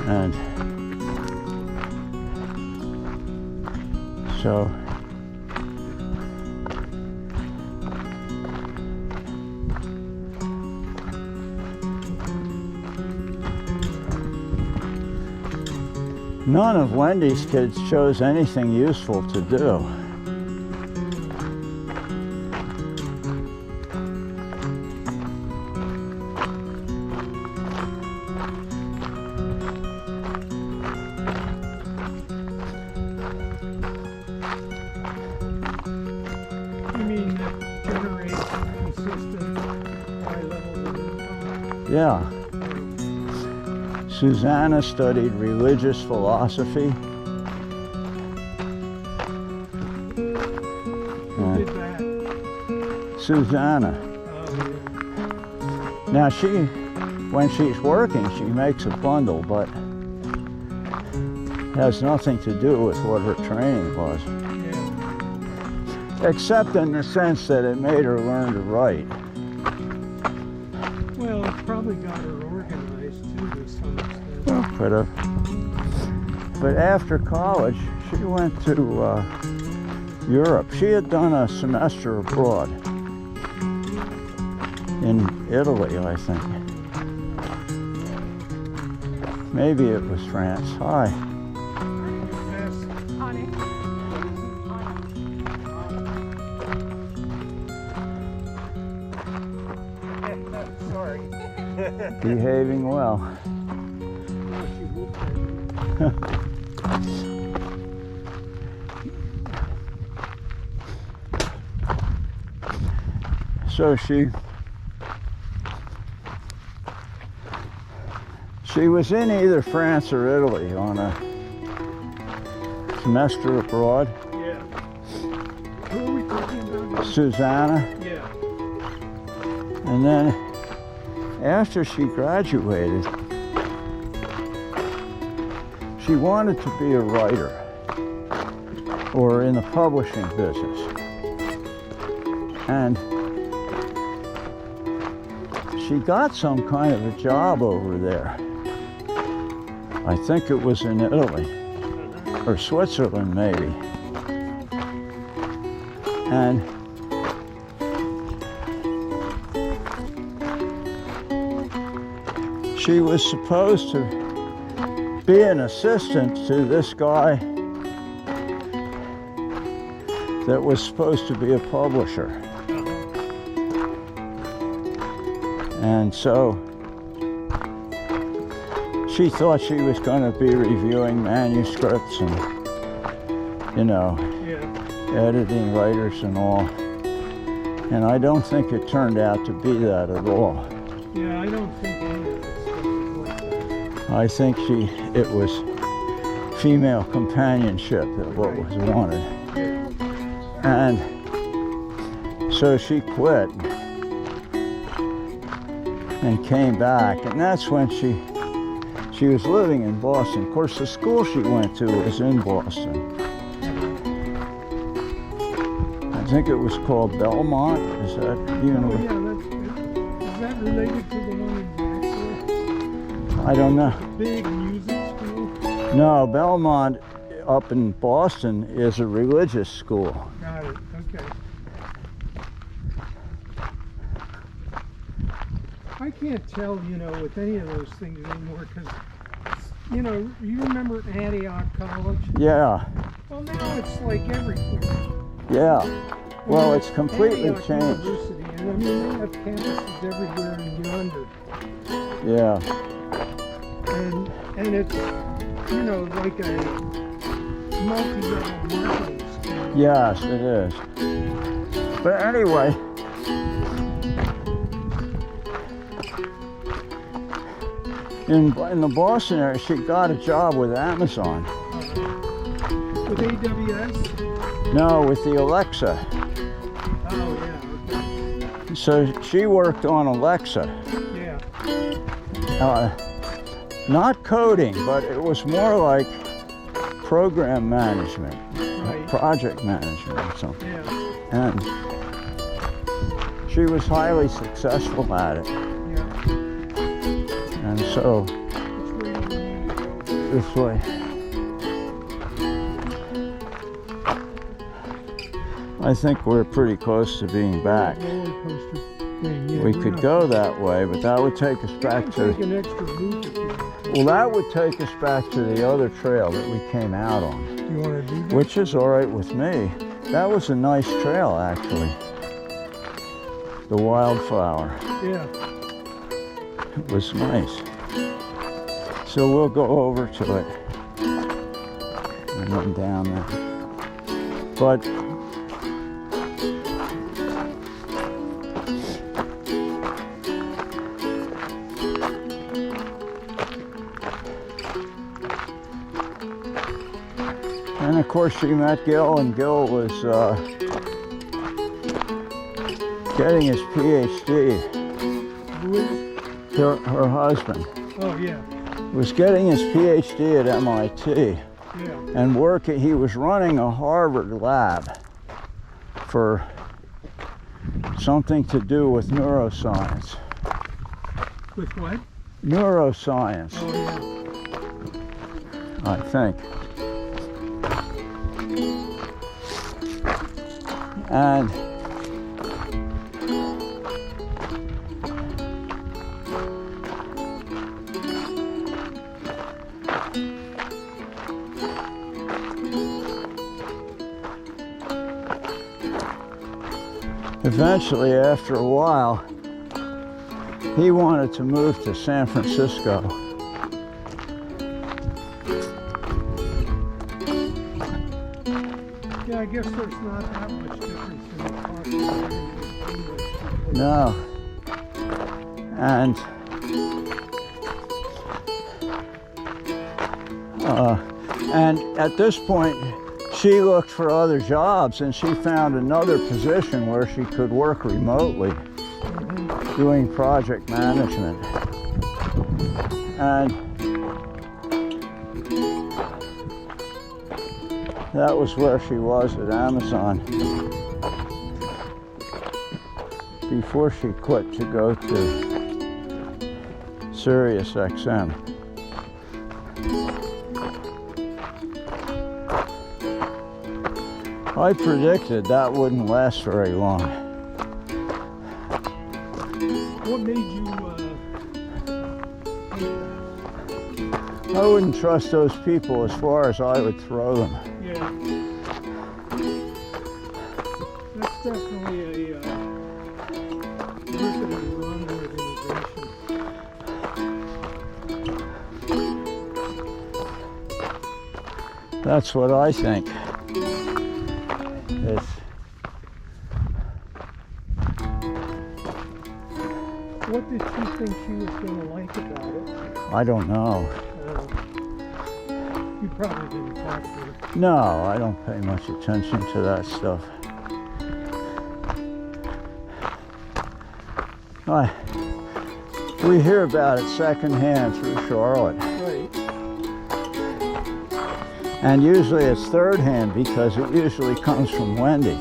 And so none of Wendy's kids chose anything useful to do. You mean that generates consistent high levels of income? Yeah. Susanna studied religious philosophy. Who did that? Susanna. Yeah. Now when she's working, she makes a bundle, but has nothing to do with what her training was. Yeah. Except in the sense that it made her learn to write. Well, it probably got her organized too to some extent. Well, could have. But after college, she went to Europe. She had done a semester abroad in Italy, I think. Maybe it was France. Hi. Sorry. Behaving well. So she was in either France or Italy on a semester abroad. Yeah. Who are we talking about? Susanna. Yeah. And then after she graduated, she wanted to be a writer or in the publishing business. And she got some kind of a job over there. I think it was in Italy or Switzerland maybe. And she was supposed to be an assistant to this guy that was supposed to be a publisher. And so she thought she was going to be reviewing manuscripts and, you know, editing writers and all. And I don't think it turned out to be that at all. Yeah, I don't think any of this stuff is like that. I think it was female companionship that what was wanted. And so she quit and came back, and that's when she was living in Boston. Of course, the school she went to was in Boston. I think it was called Belmont. Is that university? Oh, yeah, that's good. Is that related to the one in Maxwell? I don't know. The big music school? No, Belmont up in Boston is a religious school. Got it, okay. I can't tell, you know, with any of those things anymore because, you know, you remember Antioch College? Yeah, Well, now it's like everywhere. yeah. Well, it's Antioch completely changed. University, and I mean, they have campuses everywhere in yonder. Yeah, And it's, you know, like a multi-level marketing scheme. yes, it is. But anyway, in the Boston area, she got a job with Amazon. With AWS? No, with the Alexa. Oh, yeah, okay. So she worked on Alexa. Yeah. Not coding, but it was more like program management, Right. project management or something. Yeah. And she was highly successful at it. Yeah. And so Which way do you need to go? this way. I think we're pretty close to being back. Roller coaster thing, yeah, We we're could not- go that way, but that would take us back Take to, an extra loop if you want. well, that would take us back to the other trail that we came out on, You want to do that? which is all right with me. That was a nice trail, actually. The Wildflower. Yeah. It was nice. So we'll go over to it and then down there. But and of course she met Gil, and Gil was getting his PhD. Who is? Her husband Oh, yeah. was getting his PhD at MIT. Yeah. and he was running a Harvard lab for something to do with neuroscience. With what? Neuroscience, Oh, yeah. I think. And eventually, after a while, he wanted to move to San Francisco. Yeah, I guess there's not that much difference in the cost of living between those two places. No. And at this point, she looked for other jobs, and she found another position where she could work remotely, doing project management. And that was where she was at Amazon before she quit to go to Sirius XM. I predicted that wouldn't last very long. What made you I wouldn't trust those people as far as I would throw them. yeah. That's definitely a marketing run organization. That's what I think. What did she think she was going to like about it? I don't know. You probably didn't talk to her. No, I don't pay much attention to that stuff. We hear about it secondhand through Charlotte. Right. And usually it's third hand because it usually comes from Wendy.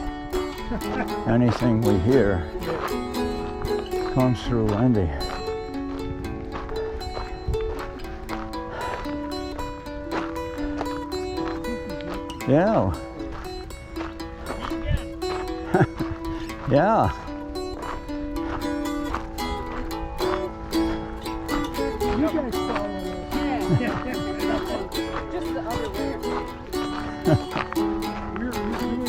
Anything we hear comes through Wendy. Yeah. Yeah. You guys follow her. Just the other way. You're doing a series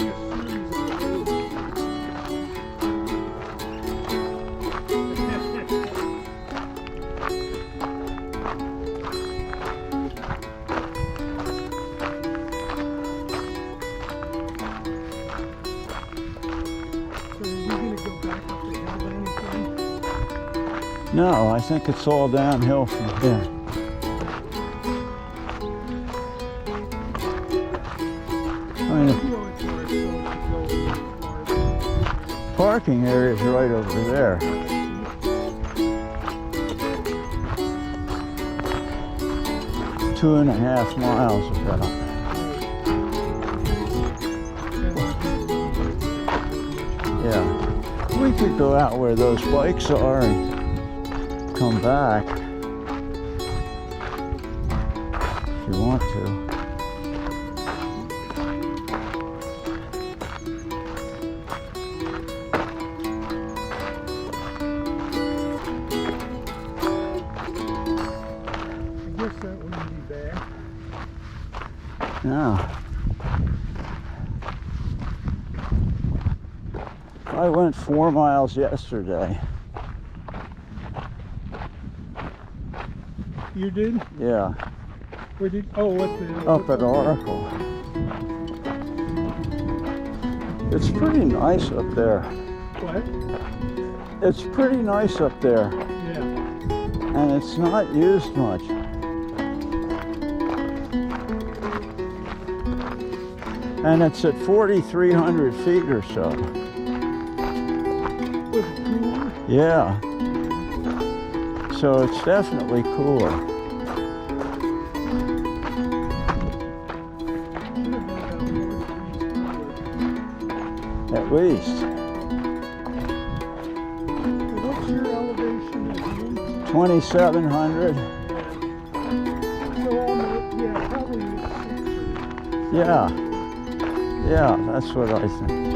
So are you going to go back up the hill or anything? No, I think it's all downhill from here. I mean, You know it's where it's going to go in the park. parking area is right over there. 2.5 miles about. Yeah. We could go out where those bikes are and come back if you want to. I guess that wouldn't be bad. Yeah. I went 4 miles yesterday. You did? Yeah, Where did? Oh, what the? up at Oracle. It's pretty nice up there. What? It's pretty nice up there, Yeah. and it's not used much. And it's at 4,300 feet or so. Was it cooler? Yeah. So it's definitely cooler. at least. What's your elevation again? 2,700. So yeah, probably 6. Yeah. Yeah, that's what I think.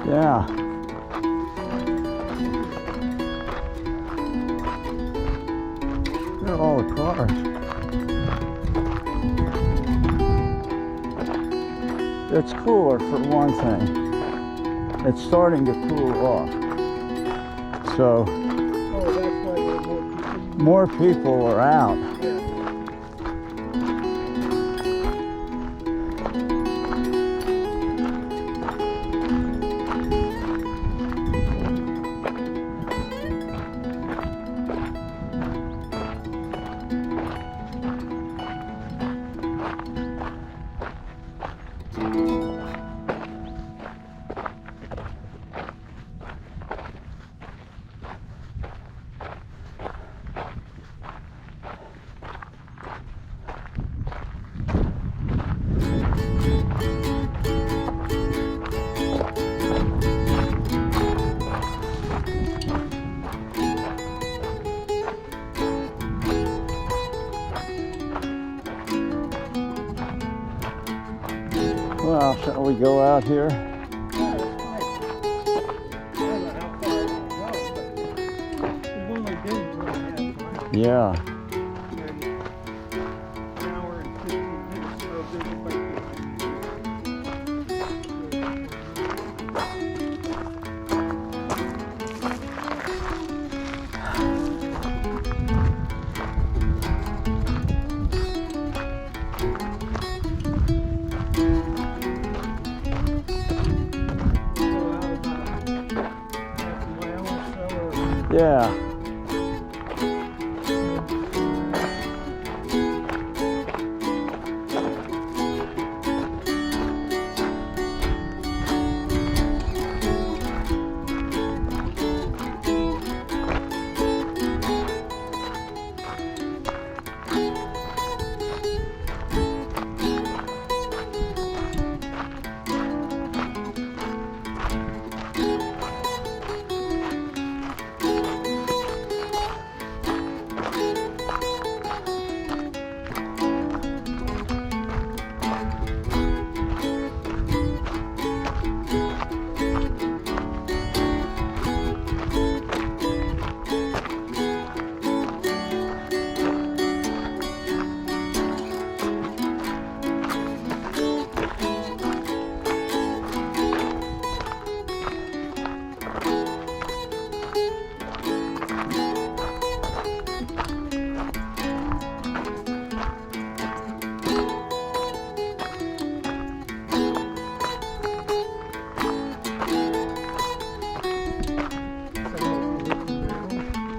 Yeah. Look at all the cars. It's cooler for one thing. It's starting to cool off. So Oh, that's why there are more people are out. Yeah. Well, shall we go out here? Yeah. Yeah.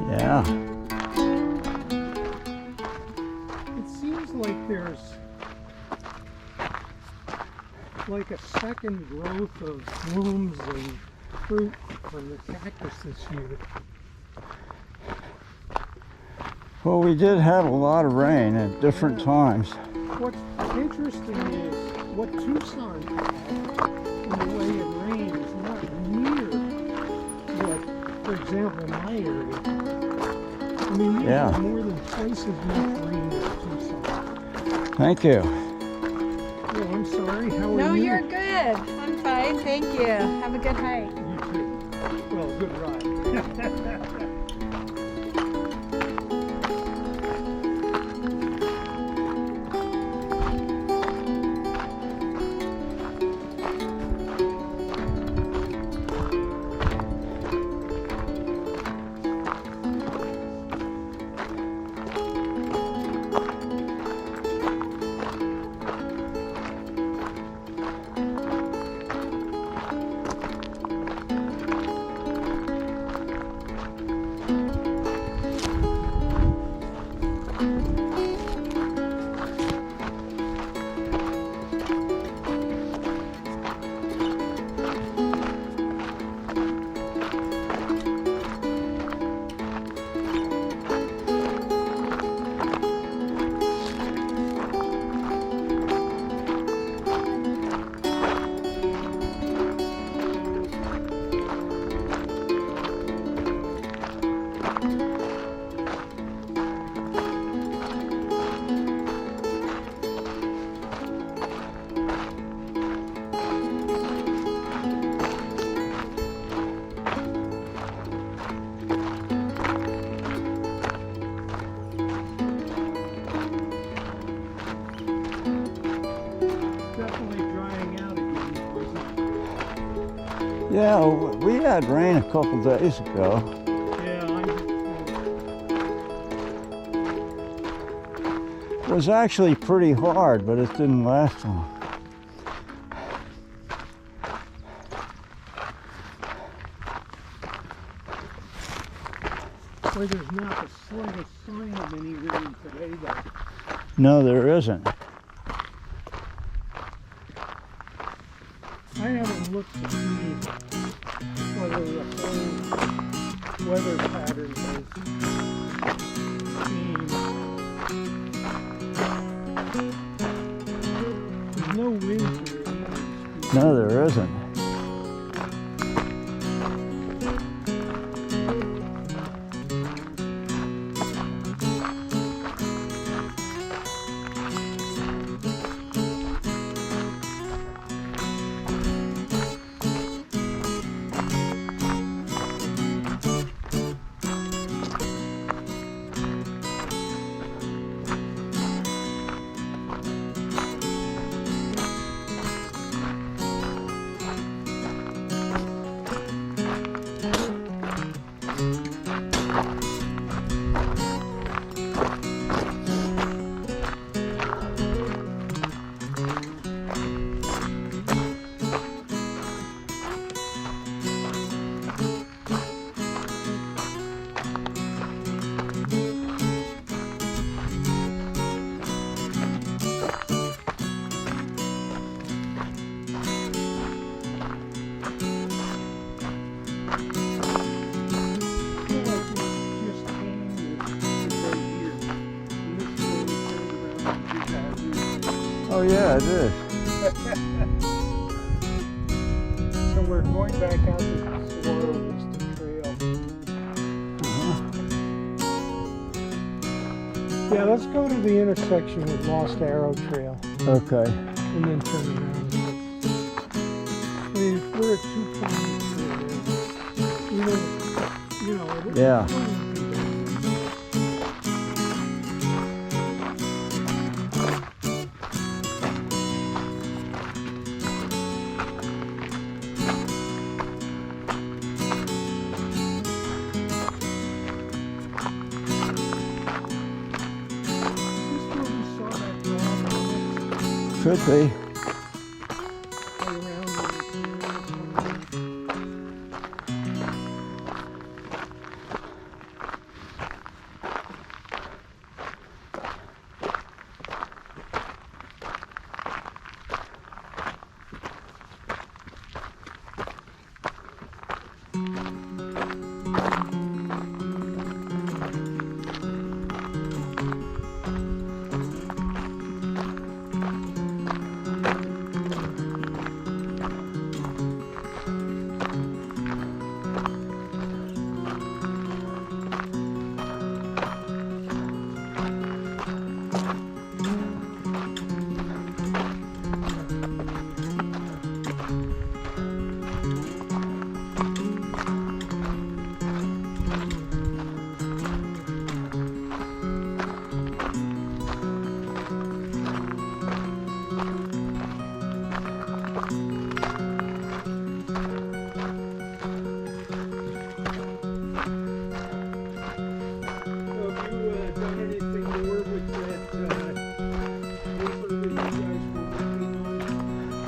Yeah. It seems like there's like a second growth of blooms and fruit from the cactus this year. Well, we did have a lot of rain at different times. What's interesting is what Tucson had in the way of rain is not near what, for example, my area. I mean, we Yeah. have more than twice as much rain as Tucson. Thank you. Oh, I'm sorry. How are No, you? you're good. I'm fine, thank you. Have a good hike. You too. Well, good ride. Yeah, we had rain a couple days ago. Yeah, It was actually pretty hard, but it didn't last long. Boy, there's not the slightest sign of any rain today, though. No, there isn't. I haven't looked to see whether the whole weather pattern has changed. There's no wind here. No, there isn't. Oh yeah, it is. So we're going back out to the Sweetwater Loop trail. Yeah, let's go to the intersection with Lost Arrow Trail Okay. and then turn around. I mean, we're at 2.3. You know, Yeah. Could be.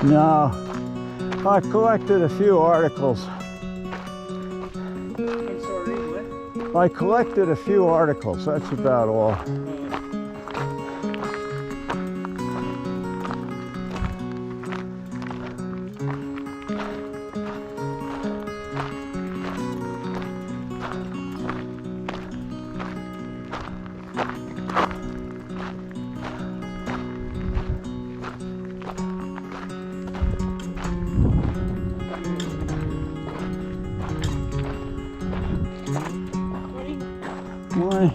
No, I collected a few articles. I'm sorry, what? I collected a few articles, that's about all. Why?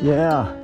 Yeah.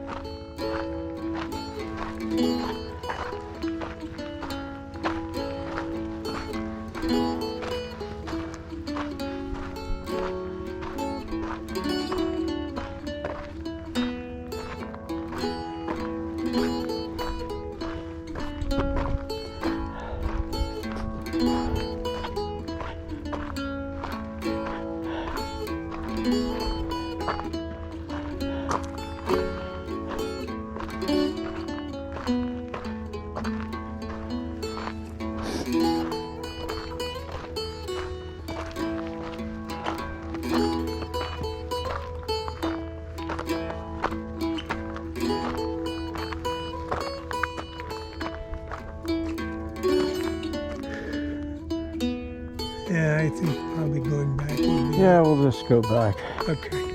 Yeah, I think probably going back would be. Yeah, we'll just go back. Okay.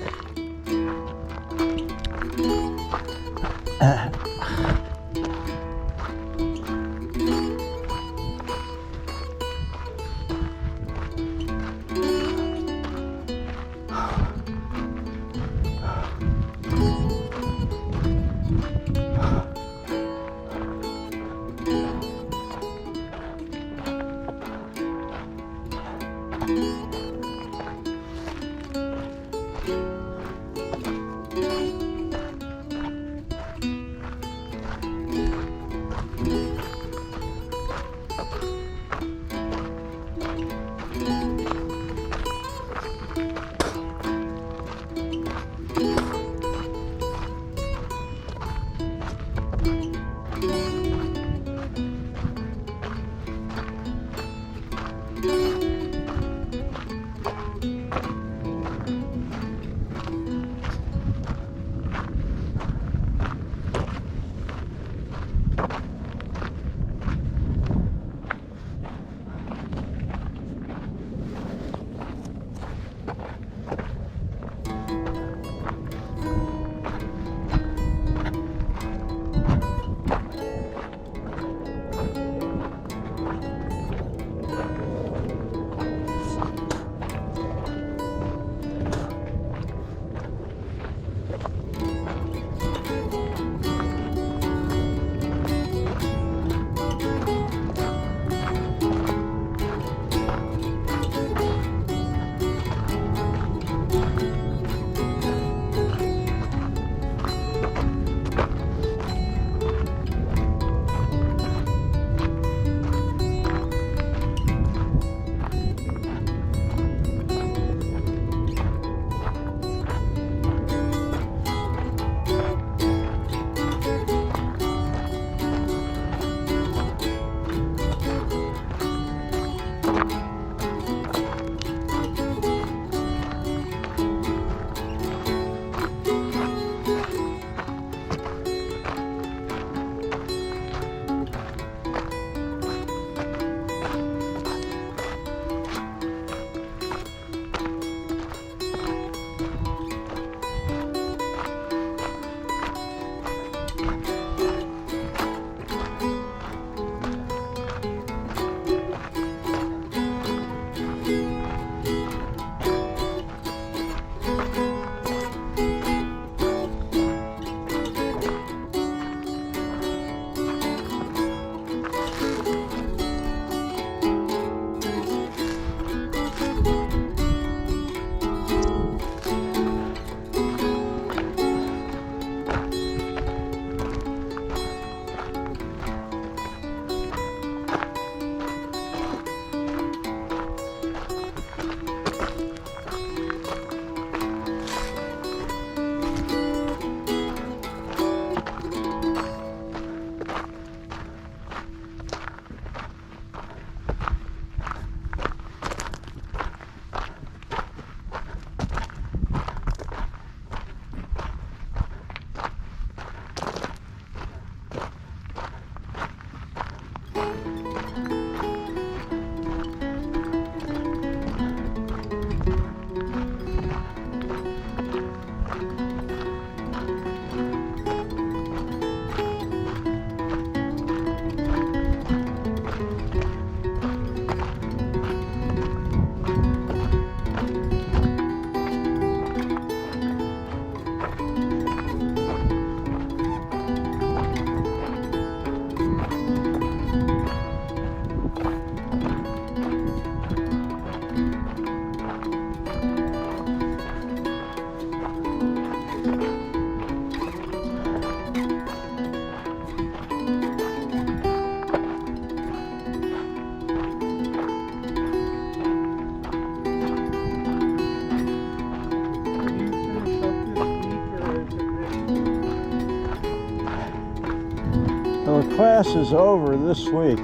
class is over this week.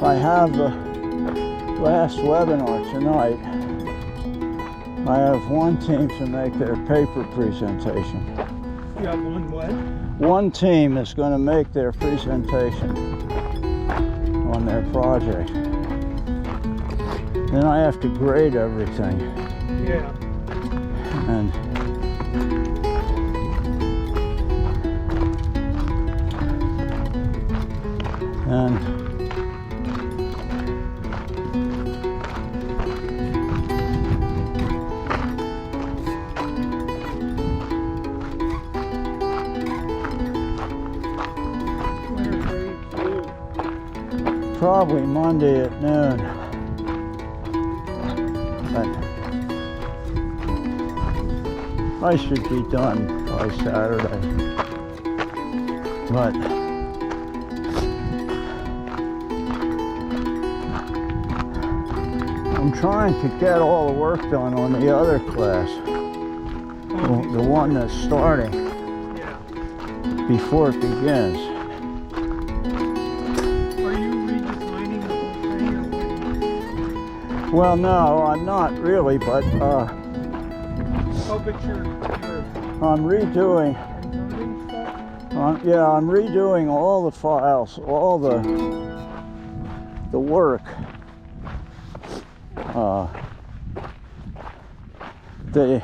I have the last webinar tonight. I have one team to make their paper presentation. You have one what? One team is going to make their presentation on their project. Then I have to grade everything. Yeah. And probably Monday at noon. But I should be done by Saturday. But I'm trying to get all the work done on the other class, the one that's starting, before it begins. Are you redesigning the whole thing? Well, no, I'm not really, but Oh, but you're I'm redoing. learning stuff? Yeah, I'm redoing all the files, all the work. The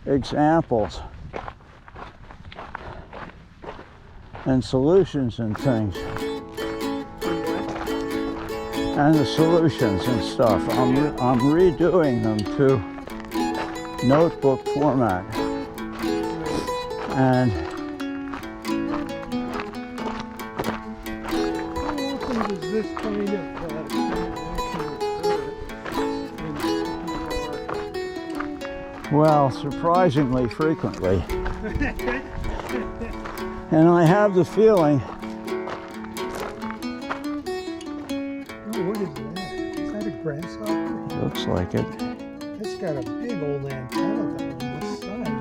examples and solutions and things, and the solutions and stuff. I'm redoing them to notebook format, and How often does this kind of well, surprisingly frequently. And I have the feeling, Oh, what is that? Is that a grasshopper? looks like it. It's got a big old antenna there on this side.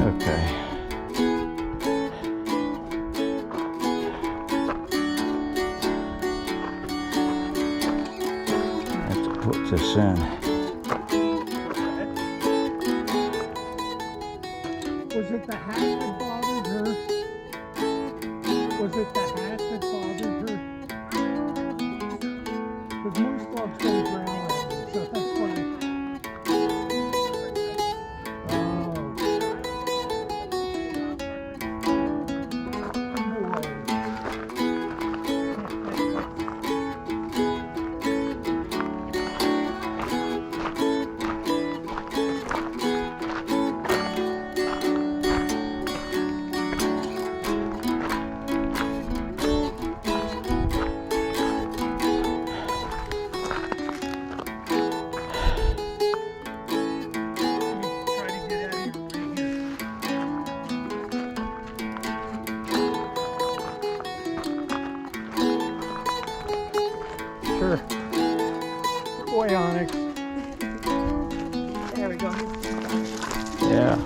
Okay. I have to put this in. Was it the hat that bothered her? Was it the hat that bothered her? Because most dogs don't growl at me, so that's why. Oh. No way. Try to get out of your way here. Sure. Boy, Onyx. There we go. Yeah.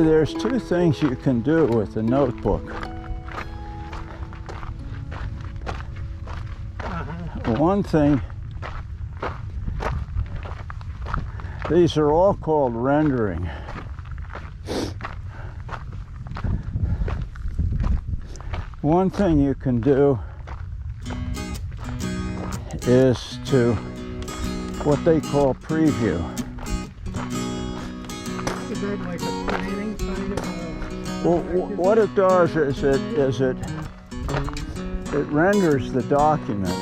there's two things you can do with the notebook. One thing, these are all called rendering. One thing you can do is to what they call preview. Is that like a planning kind of a... Well, what it does is it renders the document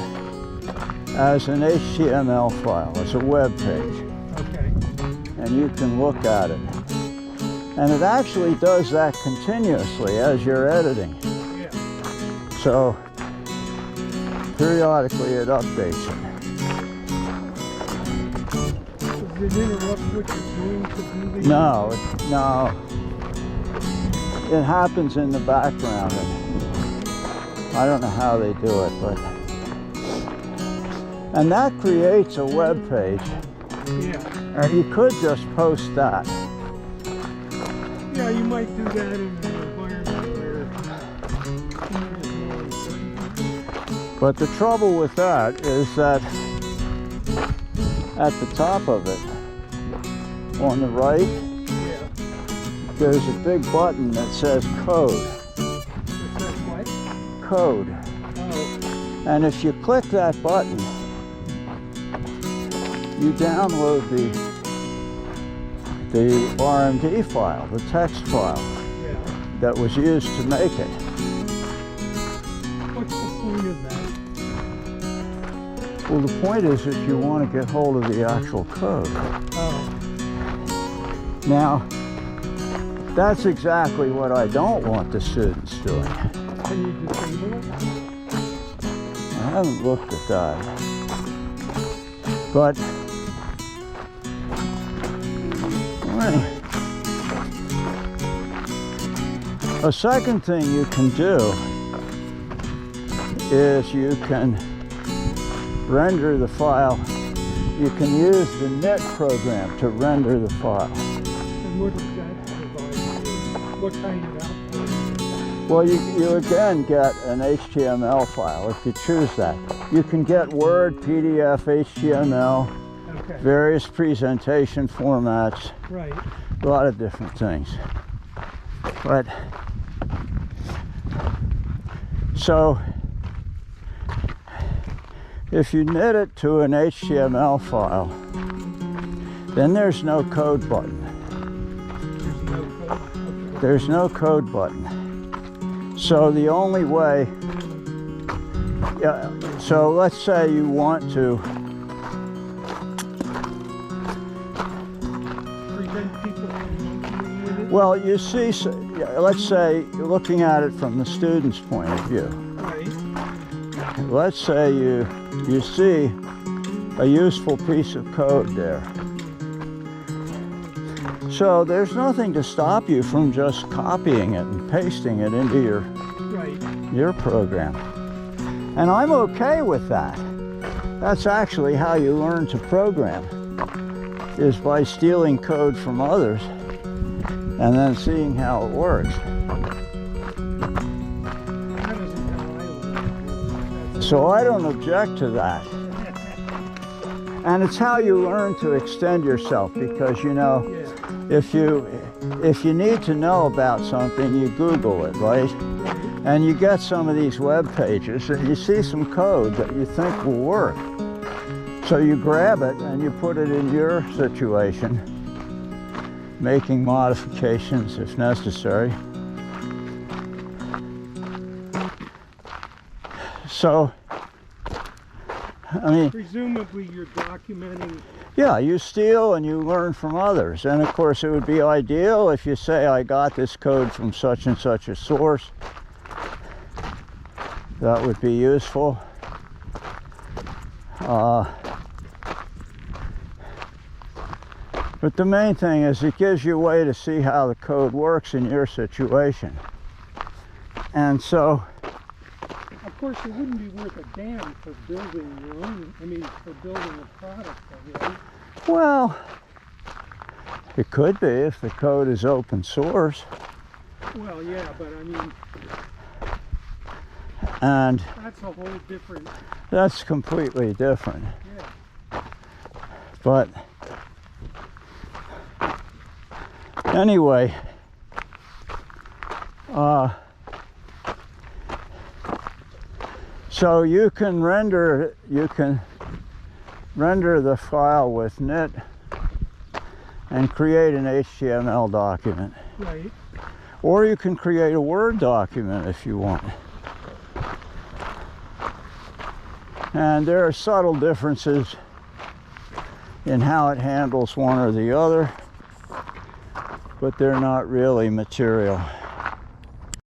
as an HTML file, as a web page. Okay. And you can look at it. And it actually does that continuously as you're editing. Yeah. So periodically it updates it. Does it interrupt what you're doing to do these? No, no. It happens in the background. And I don't know how they do it, but... And that creates a web page. Yeah. And you could just post that. Yeah, you might do that in an environment where... But the trouble with that is that at the top of it, on the right, Yeah. there's a big button that says code. It says what? Code. Oh. And if you click that button, you download the RMD file, the text file Yeah. that was used to make it. What's the point of that? Well, the point is that you want to get hold of the actual code. Oh. Now, that's exactly what I don't want the students doing. Can you disable it? I haven't looked at that. But, a second thing you can do is you can render the file. You can use the knit program to render the file. And what does that provide? What kind of output? Well, you again get an HTML file if you choose that. You can get Word, PDF, HTML, Okay. various presentation formats, Right. a lot of different things. But, so, if you knit it to an HTML file, then there's no code button. There's no code. Okay. There's no code button. So the only way, yeah, so let's say you want to Prevent people from monkeying with it? well, you see, let's say, looking at it from the student's point of view, Right. let's say you see a useful piece of code there. So there's nothing to stop you from just copying it and pasting it into Right. your program. And I'm okay with that. That's actually how you learn to program, is by stealing code from others and then seeing how it works. That isn't how I learn. So I don't object to that. And it's how you learn to extend yourself, because you know, Yeah. if you need to know about something, you Google it, right? And you get some of these web pages and you see some code that you think will work. So you grab it and you put it in your situation, making modifications if necessary. So, I mean, Presumably you're documenting. yeah, you steal and you learn from others. And of course it would be ideal if you say, I got this code from such and such a source. That would be useful. But the main thing is it gives you a way to see how the code works in your situation. And so, Of course, it wouldn't be worth a damn for building your own. I mean, for building a product, right? well, It could be if the code is open source. Well, yeah, but I mean, And that's a whole different, that's completely different. yeah. But anyway, so you can render the file with knit and create an HTML document. Right. Or you can create a Word document if you want. And there are subtle differences in how it handles one or the other, but they're not really material.